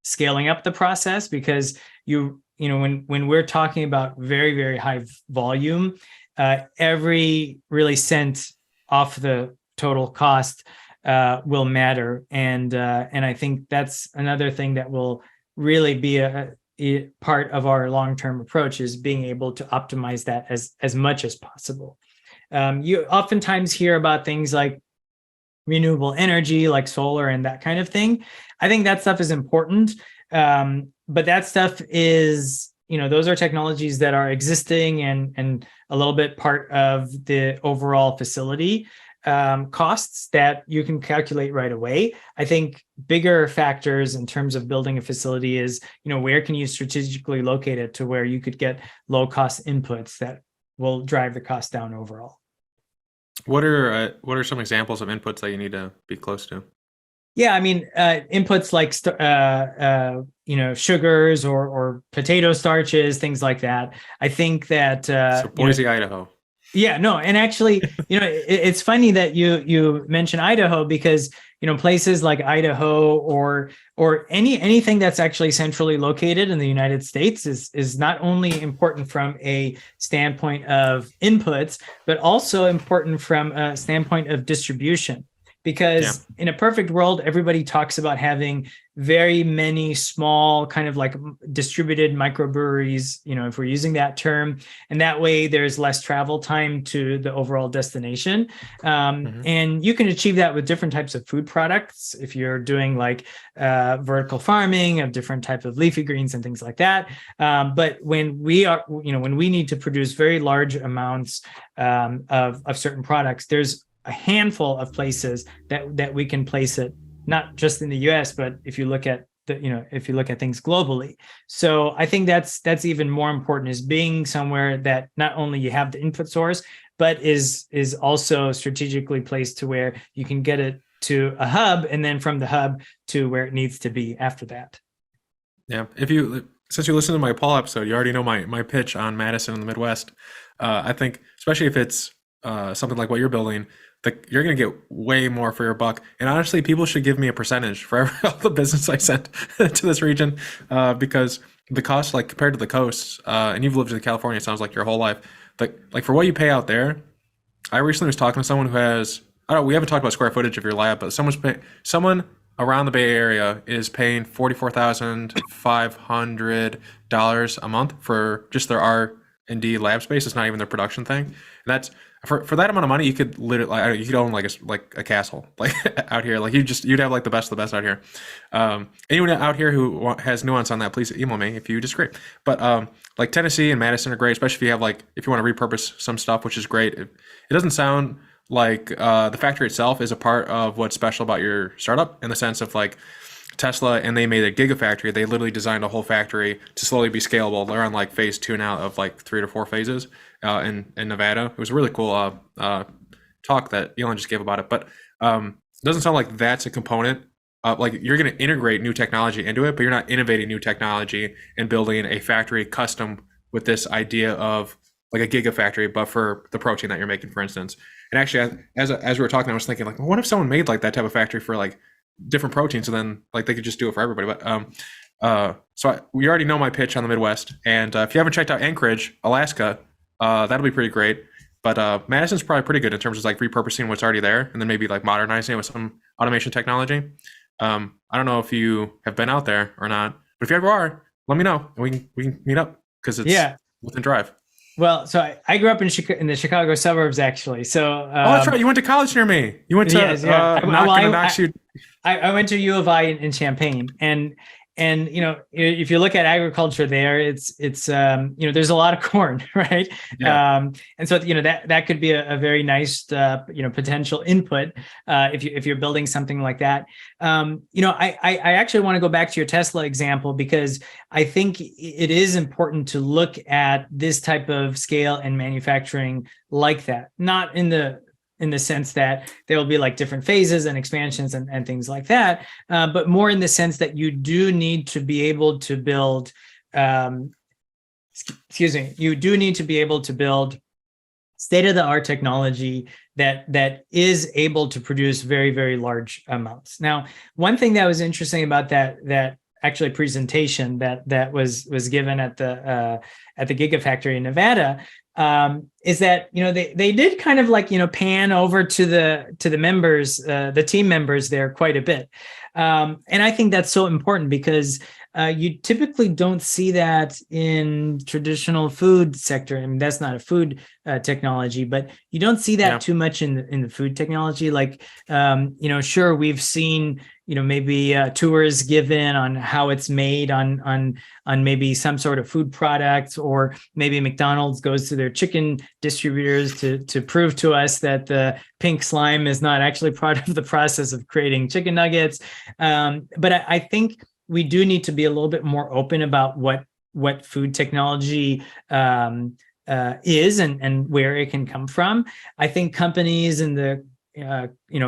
scaling up the process, because when we're talking about very, very high volume, every really cent off the total cost will matter, and I think that's another thing that will really be a part of our long-term approach, is being able to optimize that as much as possible. You oftentimes hear about things like renewable energy, like solar and that kind of thing. I think that stuff is important, but that stuff is those are technologies that are existing and a little bit part of the overall facility. costs that you can calculate right away. I think bigger factors in terms of building a facility is, where can you strategically locate it to where you could get low cost inputs that will drive the cost down overall. What are some examples of inputs that you need to be close to? Yeah, I mean, inputs like sugars or potato starches, things like that. I think that So Boise, Idaho. Yeah, no, and actually, it's funny that you mention Idaho because places like Idaho or anything that's actually centrally located in the United States is not only important from a standpoint of inputs, but also important from a standpoint of distribution. Because in a perfect world, everybody talks about having very many small kind of like distributed microbreweries, if we're using that term, and that way there's less travel time to the overall destination. And you can achieve that with different types of food products. If you're doing like vertical farming of different type of leafy greens and things like that. But when we are, when we need to produce very large amounts of certain products, there's a handful of places that we can place it, not just in the US, but if you look at if you look at things globally. So I think that's even more important, is being somewhere that not only you have the input source, but is also strategically placed to where you can get it to a hub, and then from the hub to where it needs to be after that. Yeah. Since you listened to my Paul episode, you already know my pitch on Madison in the Midwest. I think, especially if it's something like what you're building, you're going to get way more for your buck. And honestly, people should give me a percentage for all the business I sent to this region, because the cost, like compared to the coast, and you've lived in California, it sounds like your whole life, like for what you pay out there. I recently was talking to someone who has, we haven't talked about square footage of your lab, but someone around the Bay Area is paying $44,500 a month for just their R&D lab space. It's not even their production thing. And that's for that amount of money, you could literally, you could own like a castle like out here. Like you'd have like the best of the best out here. Anyone out here who has nuance on that, please email me if you disagree. But like Tennessee and Madison are great, especially if you have if you want to repurpose some stuff, which is great. It doesn't sound like the factory itself is a part of what's special about your startup, in the sense of like Tesla, and they made a gigafactory. They literally designed a whole factory to slowly be scalable. They're on like phase 2 now of like 3 to 4 phases in Nevada. It was a really cool talk that Elon just gave about it. But it doesn't sound like that's a component. Like you're going to integrate new technology into it, but you're not innovating new technology and building a factory custom with this idea of like a gigafactory, but for the protein that you're making, for instance. And actually, as we were talking, I was thinking like, well, what if someone made like that type of factory for like different proteins, so then like they could just do it for everybody. But we already know my pitch on the Midwest, and if you haven't checked out Anchorage, Alaska, that'll be pretty great. But Madison's probably pretty good in terms of like repurposing what's already there, and then maybe like modernizing it with some automation technology. I don't know if you have been out there or not, but if you ever are, let me know, and we can meet up, because it's within drive. Well, so I grew up in the Chicago suburbs, actually. So that's right. You went to college near me. You went to I went to U of I in Champaign, and if you look at agriculture there, it's there's a lot of corn, right? Yeah. And so that could be a very nice potential input if you're building something like that. I actually want to go back to your Tesla example, because I think it is important to look at this type of scale and manufacturing like that, not in the sense that there will be like different phases and expansions and things like that, but more in the sense that you do need to be able to build, you do need to be able to build state-of-the-art technology that is able to produce very, very large amounts. Now, one thing that was interesting about that actually presentation that was given at the Gigafactory in Nevada, is that they did kind of like pan over to the members, the team members there quite a bit, and I think that's so important, because you typically don't see that in traditional food sector. I mean, that's not a food technology, but you don't see that too much in the food technology. Like, sure, we've seen maybe tours given on how it's made on maybe some sort of food product, or maybe McDonald's goes to their chicken distributors to prove to us that the pink slime is not actually part of the process of creating chicken nuggets. But I think we do need to be a little bit more open about what food technology is and where it can come from. I think companies in the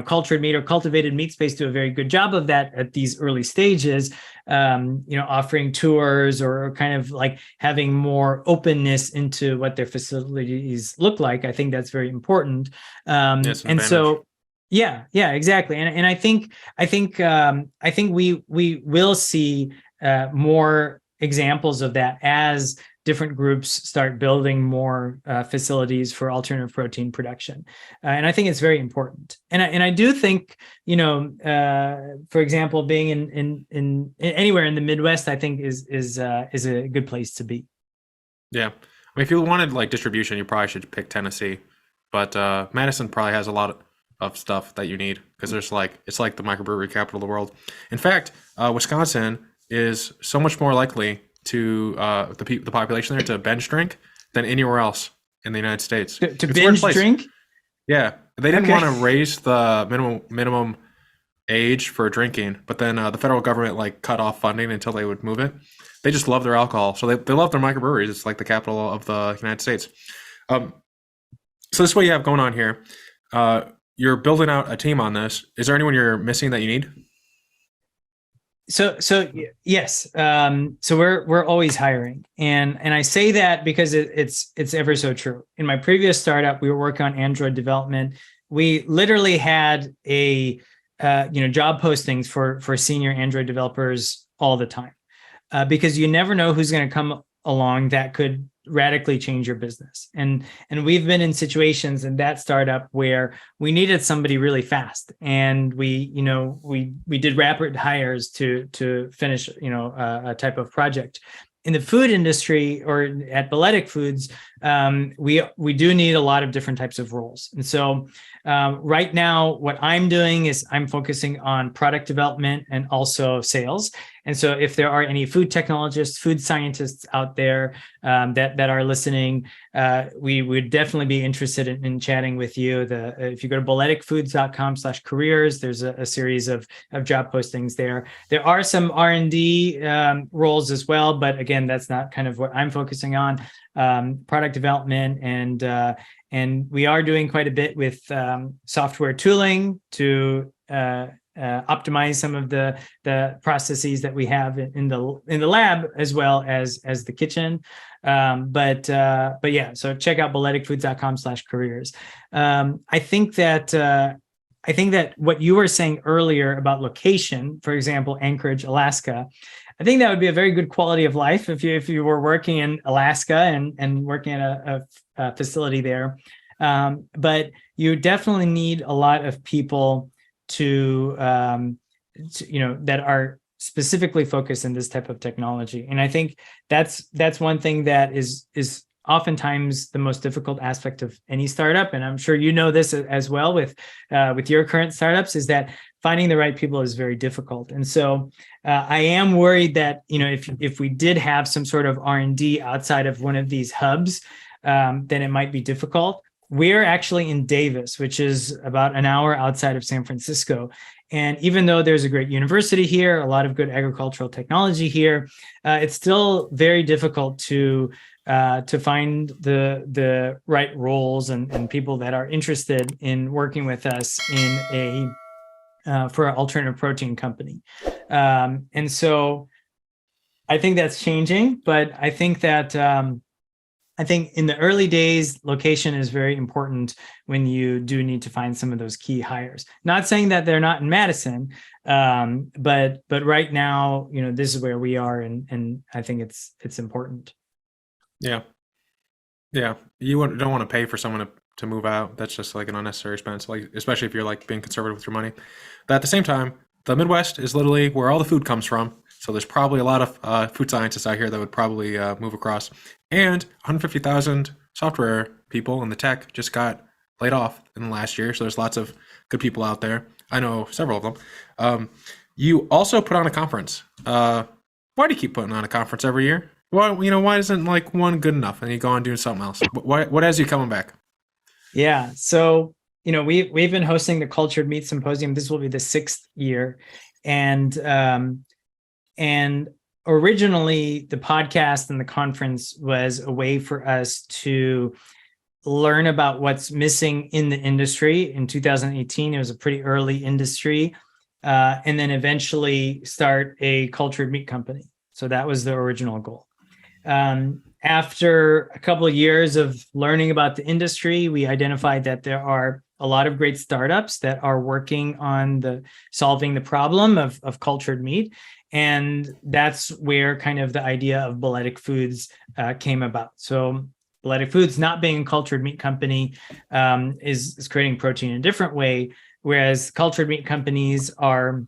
cultured meat or cultivated meat space do a very good job of that at these early stages, offering tours or kind of like having more openness into what their facilities look like. I think that's very important. And so, yeah, exactly. And I think we will see more examples of that as different groups start building more facilities for alternative protein production, and I think it's very important. And I do think, for example, being in anywhere in the Midwest, I think is a good place to be. Yeah, I mean, if you wanted like distribution, you probably should pick Tennessee, but Madison probably has a lot of stuff that you need, because it's like the microbrewery capital of the world. In fact, Wisconsin is so much more likely to the population there to binge drink than anywhere else in the United States. To binge drink? Yeah, they didn't want to raise the minimum age for drinking, but then the federal government like cut off funding until they would move it. They just love their alcohol, so they love their microbreweries. It's like the capital of the United States. So this is what you have going on here. You're building out a team on this. Is there anyone you're missing that you need? So yes. So we're always hiring, and I say that because it's ever so true. In my previous startup, we were working on Android development. We literally had a job postings for senior Android developers all the time, because you never know who's going to come along that could radically change your business. And we've been in situations in that startup where we needed somebody really fast, and we did rapid hires to finish a type of project. In the food industry or at Balletic Foods, we do need a lot of different types of roles. And so right now, what I'm doing is I'm focusing on product development and also sales. And so if there are any food technologists, food scientists out there that are listening, we would definitely be interested in chatting with you. If you go to balleticfoods.com/careers, there's a series of job postings there. There are some R&D roles as well, but again, that's not kind of what I'm focusing on. Product development, and we are doing quite a bit with software tooling to optimize some of the processes that we have in the lab as well as the kitchen. But yeah, so check out balleticfoods.com/careers. I think that what you were saying earlier about location, for example, Anchorage, Alaska, I think that would be a very good quality of life if you were working in Alaska and working at a facility there. But you definitely need a lot of people to that are specifically focused in this type of technology. And I think that's one thing that is oftentimes the most difficult aspect of any startup. And I'm sure you know this as well with your current startups, is that finding the right people is very difficult. And so I am worried that, if we did have some sort of R&D outside of one of these hubs, then it might be difficult. We're actually in Davis, which is about an hour outside of San Francisco. And even though there's a great university here, a lot of good agricultural technology here, it's still very difficult to find the right roles and people that are interested in working with us for an alternative protein company. And so I think that's changing, but I think that I think in the early days, location is very important when you do need to find some of those key hires. Not saying that they're not in Madison, but right now, this is where we are, and I think it's important. Yeah. You don't want to pay for someone to move out. That's just like an unnecessary expense, like especially if you're like being conservative with your money. But at the same time, the Midwest is literally where all the food comes from. So there's probably a lot of food scientists out here that would probably move across. And 150,000 software people in the tech just got laid off in the last year. So there's lots of good people out there. I know several of them. You also put on a conference. Why do you keep putting on a conference every year? Well, why isn't like one good enough and you go on doing something else? What has you coming back? Yeah. So, we've been hosting the Cultured Meat Symposium. This will be the 6th year. And originally the podcast and the conference was a way for us to learn about what's missing in the industry. In 2018, it was a pretty early industry, and then eventually start a cultured meat company. So that was the original goal. After a couple of years of learning about the industry, we identified that there are a lot of great startups that are working on solving the problem of cultured meat. And that's where kind of the idea of Balletic Foods came about. So Balletic Foods, not being a cultured meat company, is creating protein in a different way, whereas cultured meat companies are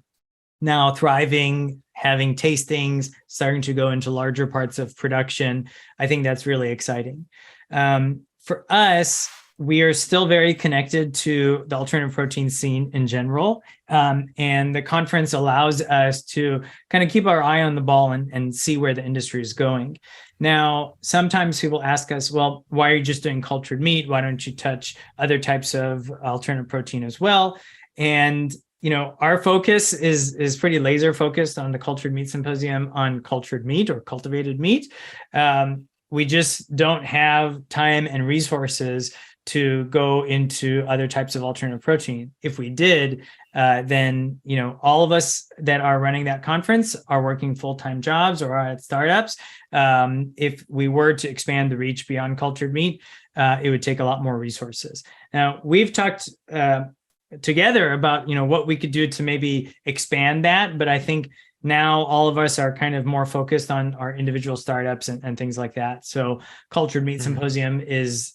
now thriving, having tastings, starting to go into larger parts of production. I think that's really exciting. For us, we are still very connected to the alternative protein scene in general. And the conference allows us to kind of keep our eye on the ball and see where the industry is going. Now, sometimes people ask us, well, why are you just doing cultured meat? Why don't you touch other types of alternative protein as well? And our focus is pretty laser focused on the Cultured Meat Symposium on cultured meat or cultivated meat. We just don't have time and resources to go into other types of alternative protein. If we did, then all of us that are running that conference are working full-time jobs or are at startups. If we were to expand the reach beyond cultured meat, it would take a lot more resources. Now, we've talked together about what we could do to maybe expand that, but I think now all of us are kind of more focused on our individual startups and things like that. So Cultured Meat Symposium is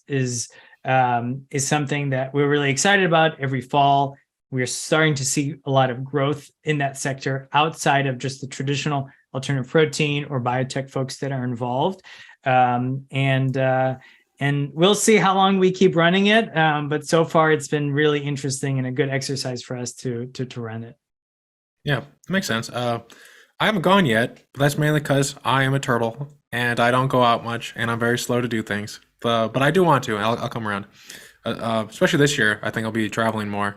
something that we're really excited about. Every fall we're starting to see a lot of growth in that sector outside of just the traditional alternative protein or biotech folks that are involved. And we'll see how long we keep running it. But so far, it's been really interesting and a good exercise for us to run it. Yeah, makes sense. I haven't gone yet, but that's mainly because I am a turtle and I don't go out much and I'm very slow to do things. But I do want to. I'll come around. Especially this year, I think I'll be traveling more,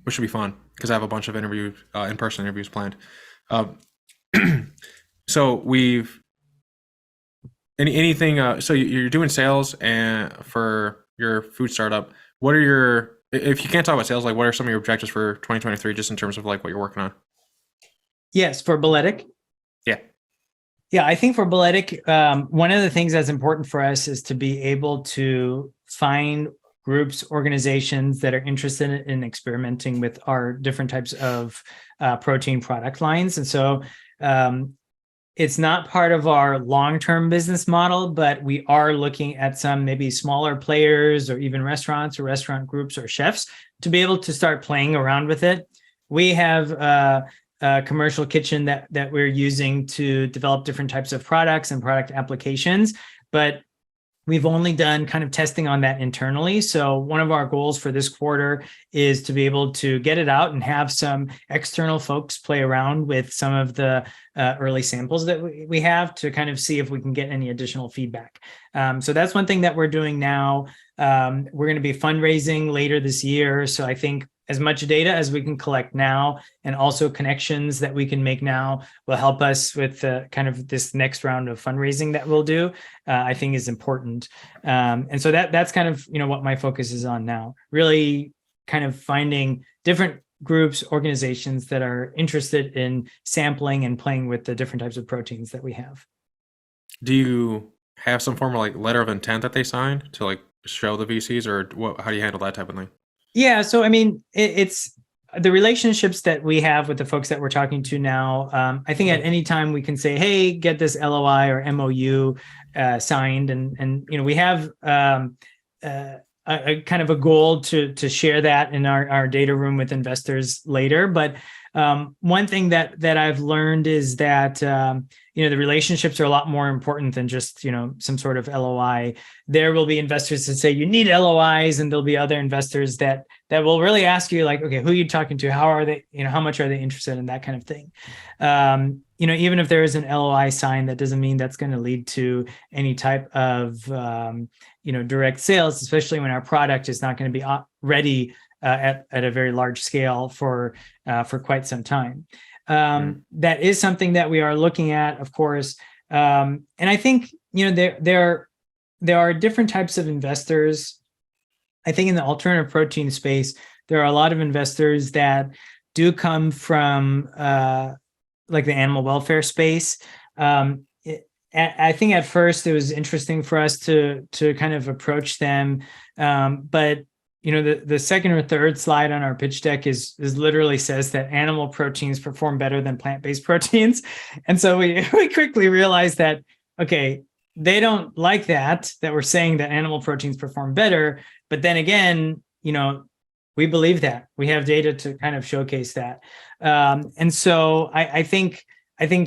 which should be fun because I have a bunch of in-person interviews planned. So we've anything. So you're doing sales and for your food startup. What are your if you can't talk about sales, like what are some of your objectives for 2023, just in terms of like what you're working on? Yes, for Bolletic. Yeah. Yeah, I think for Bolletic, one of the things that's important for us is to be able to find groups, organizations that are interested in experimenting with our different types of protein product lines. And so it's not part of our long-term business model, but we are looking at some maybe smaller players or even restaurants or restaurant groups or chefs to be able to start playing around with it. We have a commercial kitchen that we're using to develop different types of products and product applications, but we've only done kind of testing on that internally. So one of our goals for this quarter is to be able to get it out and have some external folks play around with some of the early samples that we have to kind of see if we can get any additional feedback. So that's one thing that we're doing now. We're going to be fundraising later this year. So I think as much data as we can collect now and also connections that we can make now will help us with kind of this next round of fundraising that we'll do, I think is important. And so that's kind of, what my focus is on now, really kind of finding different groups, organizations that are interested in sampling and playing with the different types of proteins that we have. Do you have some form of like letter of intent that they sign to like show the VCs, or how do you handle that type of thing? Yeah, so I mean, it's the relationships that we have with the folks that we're talking to now. I think at any time we can say, "Hey, get this LOI or MOU signed," and we have a kind of a goal to share that in our data room with investors later. But One thing that I've learned is that the relationships are a lot more important than just some sort of LOI. There will be investors that say you need LOIs, and there'll be other investors that will really ask you, like, okay, who are you talking to? How are they? How much are they interested in, that kind of thing. Even if there is an LOI signed, that doesn't mean that's going to lead to any type of direct sales, especially when our product is not going to be ready at a very large scale for quite some time. That is something that we are looking at, of course. And I think there are different types of investors. I think in the alternative protein space, there are a lot of investors that do come from like the animal welfare space. I think at first it was interesting for us to kind of approach them, but the second or third slide on our pitch deck is literally says that animal proteins perform better than plant-based proteins, and so we quickly realized that, okay, they don't like that we're saying that animal proteins perform better, but then again, we believe that we have data to kind of showcase that, and so I think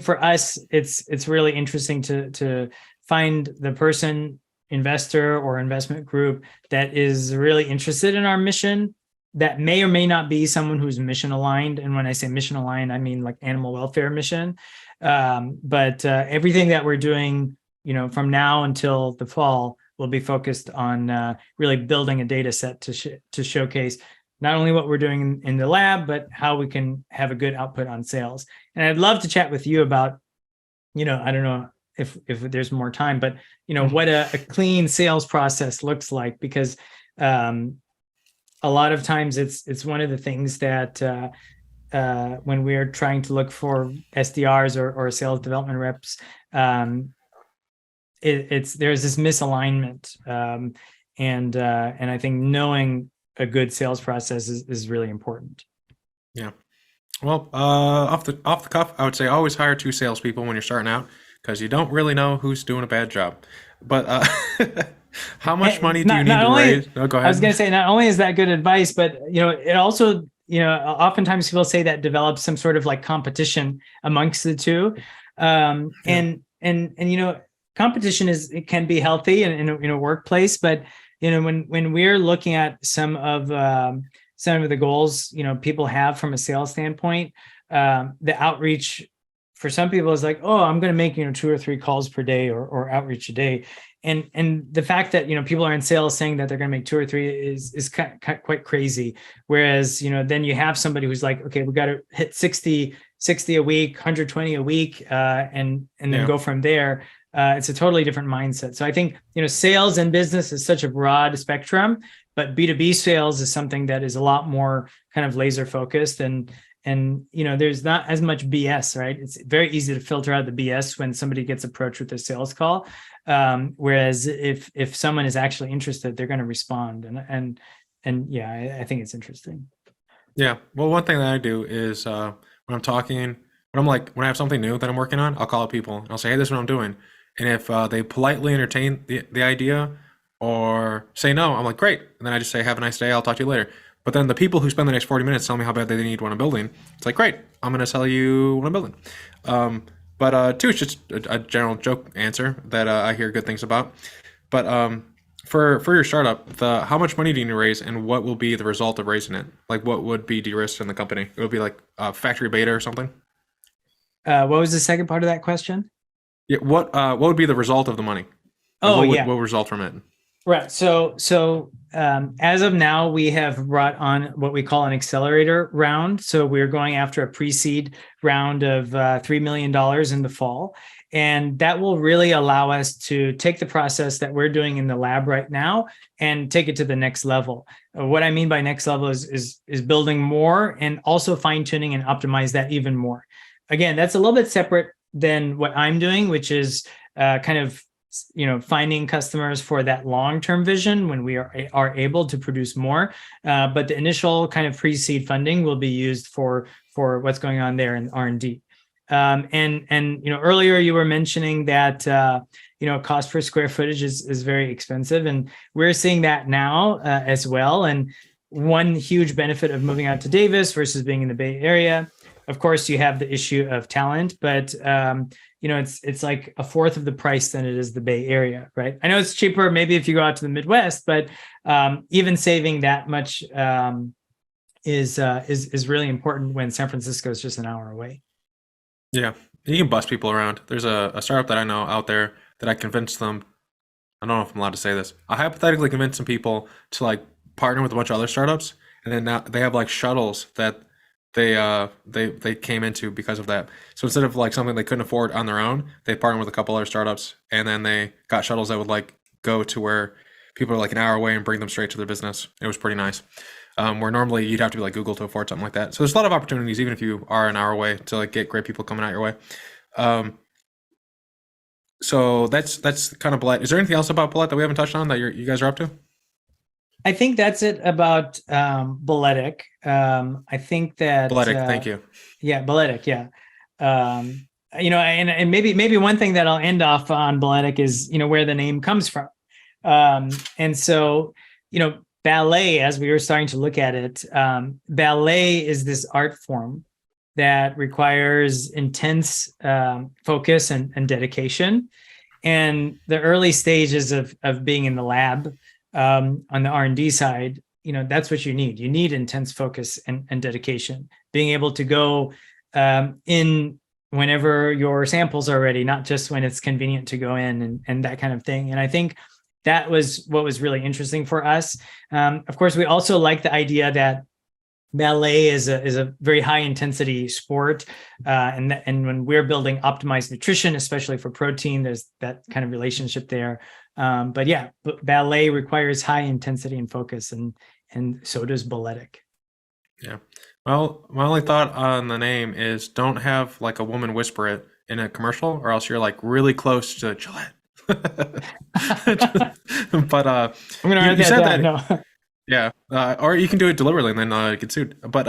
for us it's really interesting to find the person, investor or investment group, that is really interested in our mission, that may or may not be someone who's mission aligned. And when I say mission aligned, I mean like animal welfare mission. But everything that we're doing, from now until the fall, will be focused on really building a data set to showcase not only what we're doing in the lab, but how we can have a good output on sales. And I'd love to chat with you about, I don't know if there's more time, but what a clean sales process looks like, because a lot of times it's one of the things that when we're trying to look for SDRs or sales development reps, there's this misalignment, and I think knowing a good sales process is really important. Yeah. Well, off the cuff, I would say always hire 2 salespeople when you're starting out, because you don't really know who's doing a bad job. But how much money do you need to raise? Oh, go ahead. I was going to say, not only is that good advice, but it also, oftentimes people say that develops some sort of like competition amongst the two, and competition it can be healthy in a workplace, but when we're looking at some of the goals people have from a sales standpoint, the outreach for some people is like, oh, I'm going to make 2 or 3 calls per day or outreach a day, and the fact that people are in sales saying that they're going to make 2 or 3 is quite crazy. Whereas then you have somebody who's like, okay, we got to hit 60 a week, 120 a week, and then go from there. It's a totally different mindset. So I think sales and business is such a broad spectrum, but B2B sales is something that is a lot more kind of laser focused, and there's not as much BS, right? It's very easy to filter out the BS when somebody gets approached with a sales call. Whereas if someone is actually interested, they're going to respond, and yeah, I think it's interesting. Yeah. Well, one thing that I do is when I'm talking, when I have something new that I'm working on, I'll call up people and I'll say, hey, this is what I'm doing. And if they politely entertain the idea or say no, I'm like, great. And then I just say, have a nice day. I'll talk to you later. But then the people who spend the next 40 minutes telling me how bad they need what I'm building, it's like, great, I'm going to sell you what I'm building. But 2, it's just a general joke answer that I hear good things about. But for your startup, how much money do you need to raise, and what will be the result of raising it? Like, what would be de-risked in the company? It would be like factory beta or something? What was the second part of that question? Yeah, what would be the result of the money? What would result from it? Right. So as of now, we have brought on what we call an accelerator round. So we're going after a pre-seed round of $3 million in the fall. And that will really allow us to take the process that we're doing in the lab right now and take it to the next level. What I mean by next level is building more and also fine-tuning and optimize that even more. Again, that's a little bit separate than what I'm doing, which is kind of finding customers for that long-term vision when we are able to produce more. But the initial kind of pre-seed funding will be used for what's going on there in R&D. And earlier you were mentioning that cost per square footage is very expensive, and we're seeing that now as well. And one huge benefit of moving out to Davis versus being in the Bay Area, Of course, you have the issue of talent, but it's like a fourth of the price than it is the Bay Area, right? I know it's cheaper maybe if you go out to the Midwest, but even saving that much is really important when San Francisco is just an hour away. Yeah, you can bust people around. There's a startup that I know out there that I convinced them. I don't know if I'm allowed to say this. I hypothetically convinced some people to like partner with a bunch of other startups, and then now they have like shuttles that they came into because of that. So instead of like something they couldn't afford on their own, they partnered with a couple other startups, and then they got shuttles that would like go to where people are like an hour away and bring them straight to their business. It was pretty nice. Where normally you'd have to be like Google to afford something like that. So there's a lot of opportunities, even if you are an hour away, to like get great people coming out your way. So that's kind of Balletic. Is there anything else about Balletic that we haven't touched on that you guys are up to? I think that's it about Bolletic. I think that Balletic, thank you. Yeah, Bolletic. Yeah. And maybe one thing that I'll end off on Bolletic is where the name comes from. And so ballet, as we were starting to look at it, ballet is this art form that requires intense focus and dedication. And the early stages of being in the lab on the R&D side, that's what you need. You need intense focus and dedication. Being able to go in whenever your samples are ready, not just when it's convenient to go in and that kind of thing. And I think that was what was really interesting for us. Of course, we also like the idea that ballet is a very high intensity sport, and when we're building optimized nutrition, especially for protein, there's that kind of relationship there. But ballet requires high intensity and focus, and so does Bolletic. Yeah. Well, my only thought on the name is don't have like a woman whisper it in a commercial, or else you're like really close to Gillette. But I'm gonna write you that said down. that, No. yeah, or you can do it deliberately and then get sued. But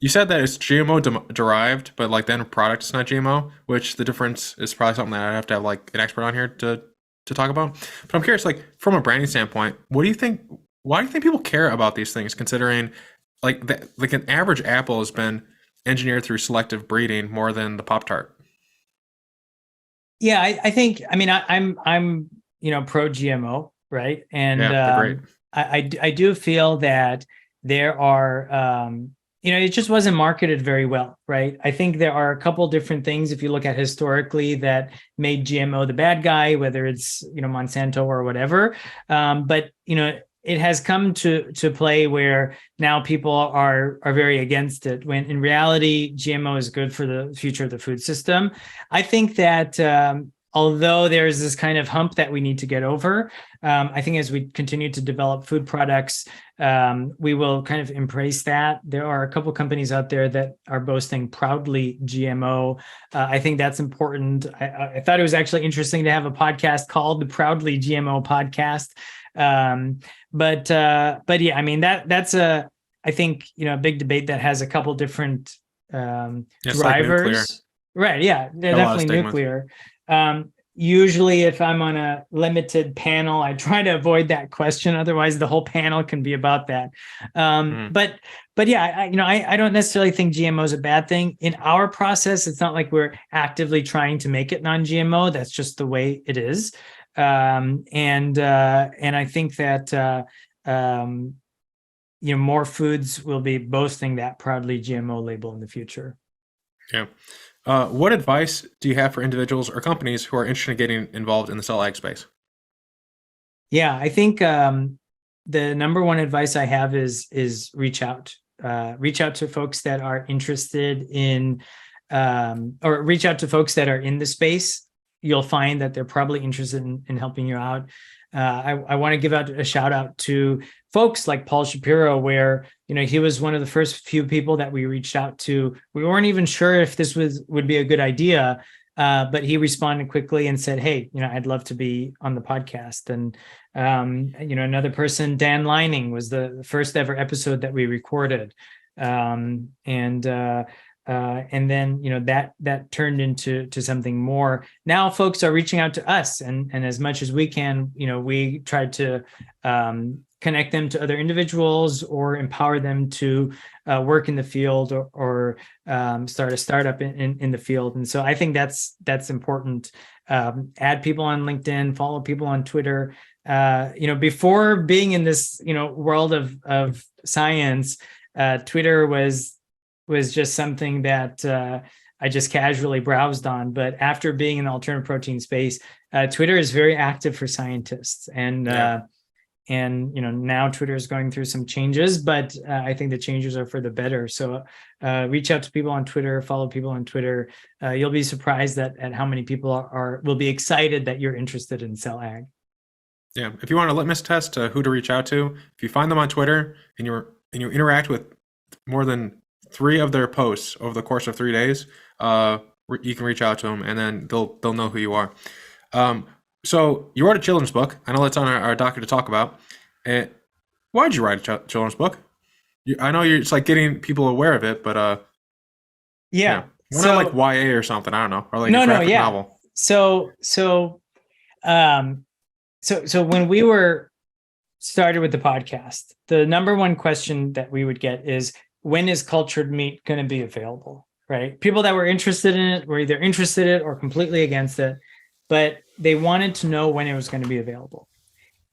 you said that it's GMO derived, but like the end product is not GMO, which the difference is probably something that I have to have like an expert on here to talk about. But I'm curious, like from a branding standpoint, what do you think? Why do you think people care about these things? Considering like an average apple has been engineered through selective breeding more than the Pop-Tart. Yeah, I think. I mean, I'm pro GMO, right? And Yeah, they're great. I do feel that there are it just wasn't marketed very well, right? I think there are a couple different things if you look at historically that made GMO the bad guy, whether it's Monsanto or whatever. But it has come to play where now people are very against it, when in reality GMO is good for the future of the food system. I think that although there's this kind of hump that we need to get over, I think as we continue to develop food products, we will kind of embrace that. There are a couple companies out there that are boasting proudly GMO. I think that's important. I thought it was actually interesting to have a podcast called the Proudly GMO Podcast. But yeah, I mean that's I think a big debate that has a couple different drivers. Like right? Yeah, they're definitely nuclear. Usually if I'm on a limited panel, I try to avoid that question. Otherwise the whole panel can be about that. But yeah, I don't necessarily think GMO is a bad thing. In our process, it's not like we're actively trying to make it non-GMO. That's just the way it is. And I think that more foods will be boasting that proudly GMO label in the future. Yeah. What advice do you have for individuals or companies who are interested in getting involved in the cell ag space? Yeah, I think the number one advice I have is reach out. Reach out to folks that are interested in, or reach out to folks that are in the space. You'll find that they're probably interested in helping you out. I want to give out a shout out to folks like Paul Shapiro, where he was one of the first few people that we reached out to. We weren't even sure if this would be a good idea, but he responded quickly and said, "Hey, I'd love to be on the podcast." And another person, Dan Lining, was the first ever episode that we recorded, and And then, that turned into something more. Now folks are reaching out to us, and as much as we can, we try to connect them to other individuals or empower them to work in the field or start a startup in the field. And so I think that's important. Add people on LinkedIn, follow people on Twitter. Before being in this, world of science, Twitter was just something that I just casually browsed on. But after being in the alternative protein space, Twitter is very active for scientists. And now Twitter is going through some changes, but I think the changes are for the better. So reach out to people on Twitter, follow people on Twitter. You'll be surprised at how many people will be excited that you're interested in cell ag. Yeah, if you want a litmus test to who to reach out to, if you find them on Twitter and you interact with more than 3 of their posts over the course of 3 days, you can reach out to them, and then they'll know who you are. So you wrote a children's book. I know that's on our docket to talk about. Why did you write a children's book? I know it's like getting people aware of it, but yeah. Why not like YA or something? I don't know, or like a graphic novel. So when we were started with the podcast, the number one question that we would get is, when is cultured meat going to be available? Right? People that were interested in it were either interested in it or completely against it, but they wanted to know when it was going to be available.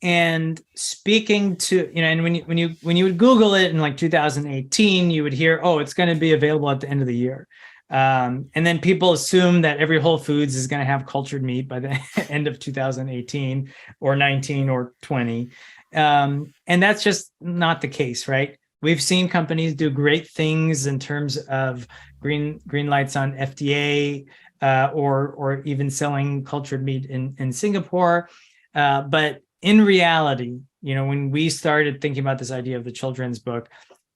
And speaking to, and when you would Google it in like 2018, you would hear, oh, it's going to be available at the end of the year. And then people assume that every Whole Foods is going to have cultured meat by the end of 2018 or 19 or 20. And that's just not the case, right? We've seen companies do great things in terms of green lights on FDA, or even selling cultured meat in Singapore. But in reality, when we started thinking about this idea of the children's book,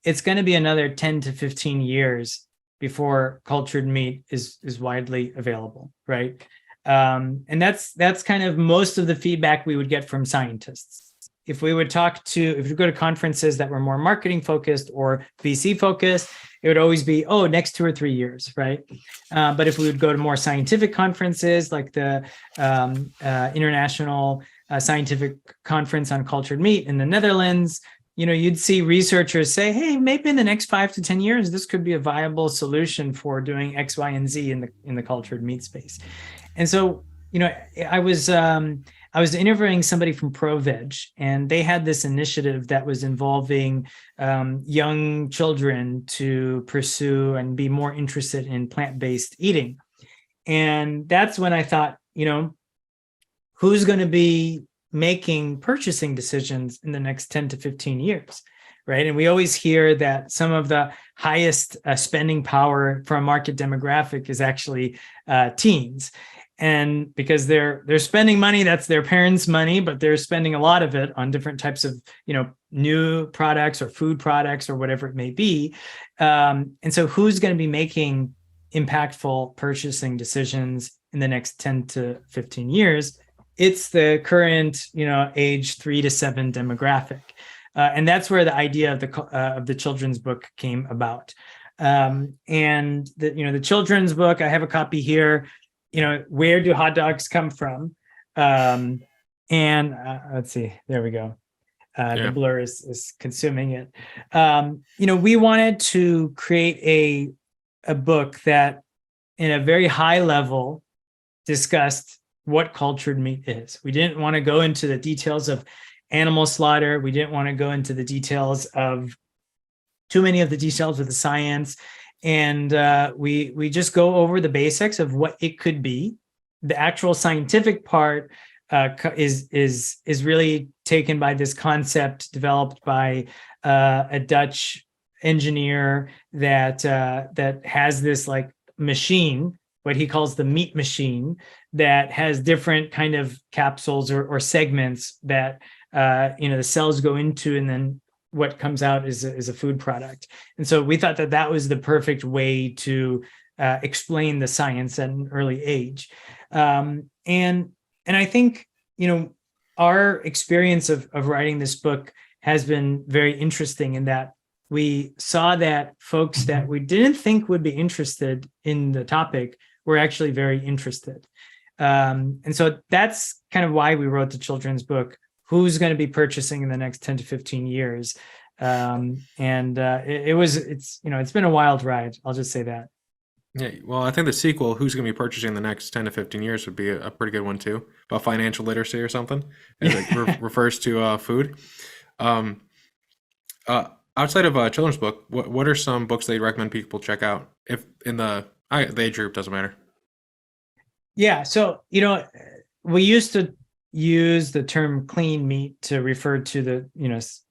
it's going to be another 10 to 15 years before cultured meat is widely available, right? And that's kind of most of the feedback we would get from scientists. If we go to conferences that were more marketing focused or VC focused, it would always be, next 2 or 3 years, right? But if we would go to more scientific conferences like the International Scientific Conference on Cultured Meat in the Netherlands, you'd see researchers say, hey, maybe in the next 5 to 10 years, this could be a viable solution for doing X, Y, and Z in the cultured meat space. And so, I was interviewing somebody from ProVeg, and they had this initiative that was involving young children to pursue and be more interested in plant-based eating. And that's when I thought, who's going to be making purchasing decisions in the next 10 to 15 years, right? And we always hear that some of the highest spending power for a market demographic is actually teens. And because they're spending money, that's their parents' money, but they're spending a lot of it on different types of, new products or food products or whatever it may be. And so who's going to be making impactful purchasing decisions in the next 10 to 15 years? It's the current, age 3 to 7 demographic. And that's where the idea of the children's book came about. And the children's book, I have a copy here. Where do hot dogs come from? And let's see, there we go. The blur is consuming it. We wanted to create a book that in a very high level discussed what cultured meat is. We didn't want to go into the details of animal slaughter. We didn't want to go into the details of too many of the details of the science. And we just go over the basics of what it could be. The actual scientific part is really taken by this concept developed by a Dutch engineer that has this like machine, what he calls the meat machine, that has different kind of capsules or segments that the cells go into, and then what comes out is a food product. And so we thought that was the perfect way to explain the science at an early age. And I think, our experience of writing this book has been very interesting in that we saw that folks that we didn't think would be interested in the topic were actually very interested. And so that's kind of why we wrote the children's book, who's going to be purchasing in the next 10 to 15 years. It's been a wild ride. I'll just say that. Yeah, well, I think the sequel, who's going to be purchasing the next 10 to 15 years, would be a pretty good one too, about financial literacy or something. It refers to food. Um, Outside of a children's book, what are some books that you recommend people check out? If in the age group doesn't matter. Yeah, so we used to use the term clean meat to refer to the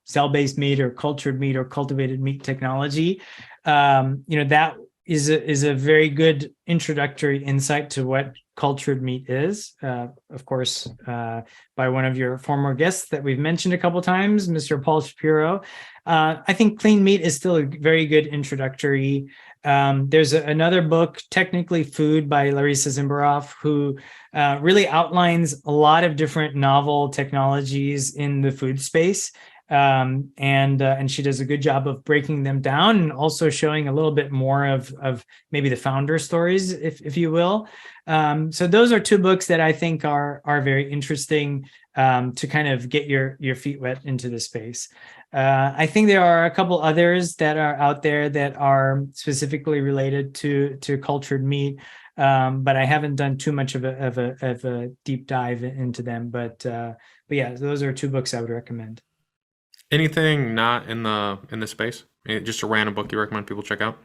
cell-based meat or cultured meat or cultivated meat technology. That is a very good introductory insight to what cultured meat is. Of course, by one of your former guests that we've mentioned a couple of times, Mr. Paul Shapiro. I think clean meat is still a very good introductory. There's another book, Technically Food, by Larissa Zimberoff, who really outlines a lot of different novel technologies in the food space. And she does a good job of breaking them down and also showing a little bit more of maybe the founder stories, if you will. So those are two books that I think are very interesting to kind of get your feet wet into the space. I think there are a couple others that are out there that are specifically related to cultured meat, but I haven't done too much of a deep dive into them. But yeah, those are two books I would recommend. Anything not in the space? Just a random book you recommend people check out?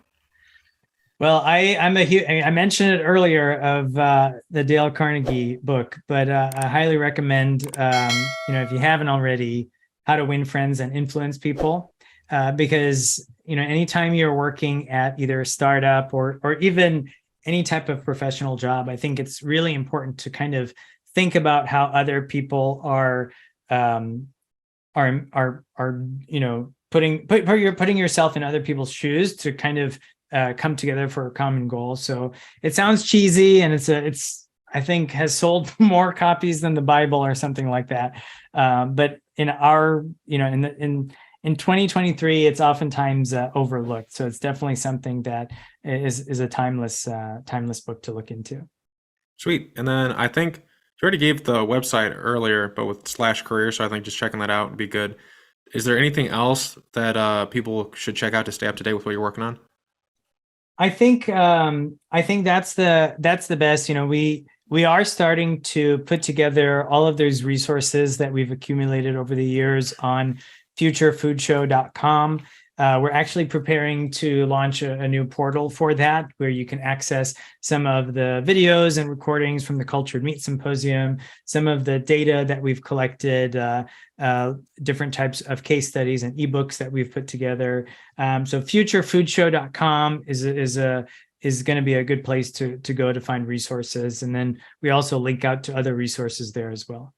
Well, I mentioned it earlier of the Dale Carnegie book, but I highly recommend, if you haven't already, How to Win Friends and Influence People, because anytime you're working at either a startup or even any type of professional job, I think it's really important to kind of think about how other people are putting yourself in other people's shoes to kind of come together for a common goal. So it sounds cheesy, and it's I think has sold more copies than the Bible or something like that. But in our in 2023, it's oftentimes overlooked. So it's definitely something that is a timeless book to look into. Sweet. And then I think you already gave the website earlier, but with /career. So I think just checking that out would be good. Is there anything else that people should check out to stay up to date with what you're working on? I think that's the best. We are starting to put together all of those resources that we've accumulated over the years on futurefoodshow.com. We're actually preparing to launch a new portal for that, where you can access some of the videos and recordings from the Cultured Meat Symposium, some of the data that we've collected, different types of case studies and ebooks that we've put together. So futurefoodshow.com is going to be a good place to go to find resources. And then we also link out to other resources there as well.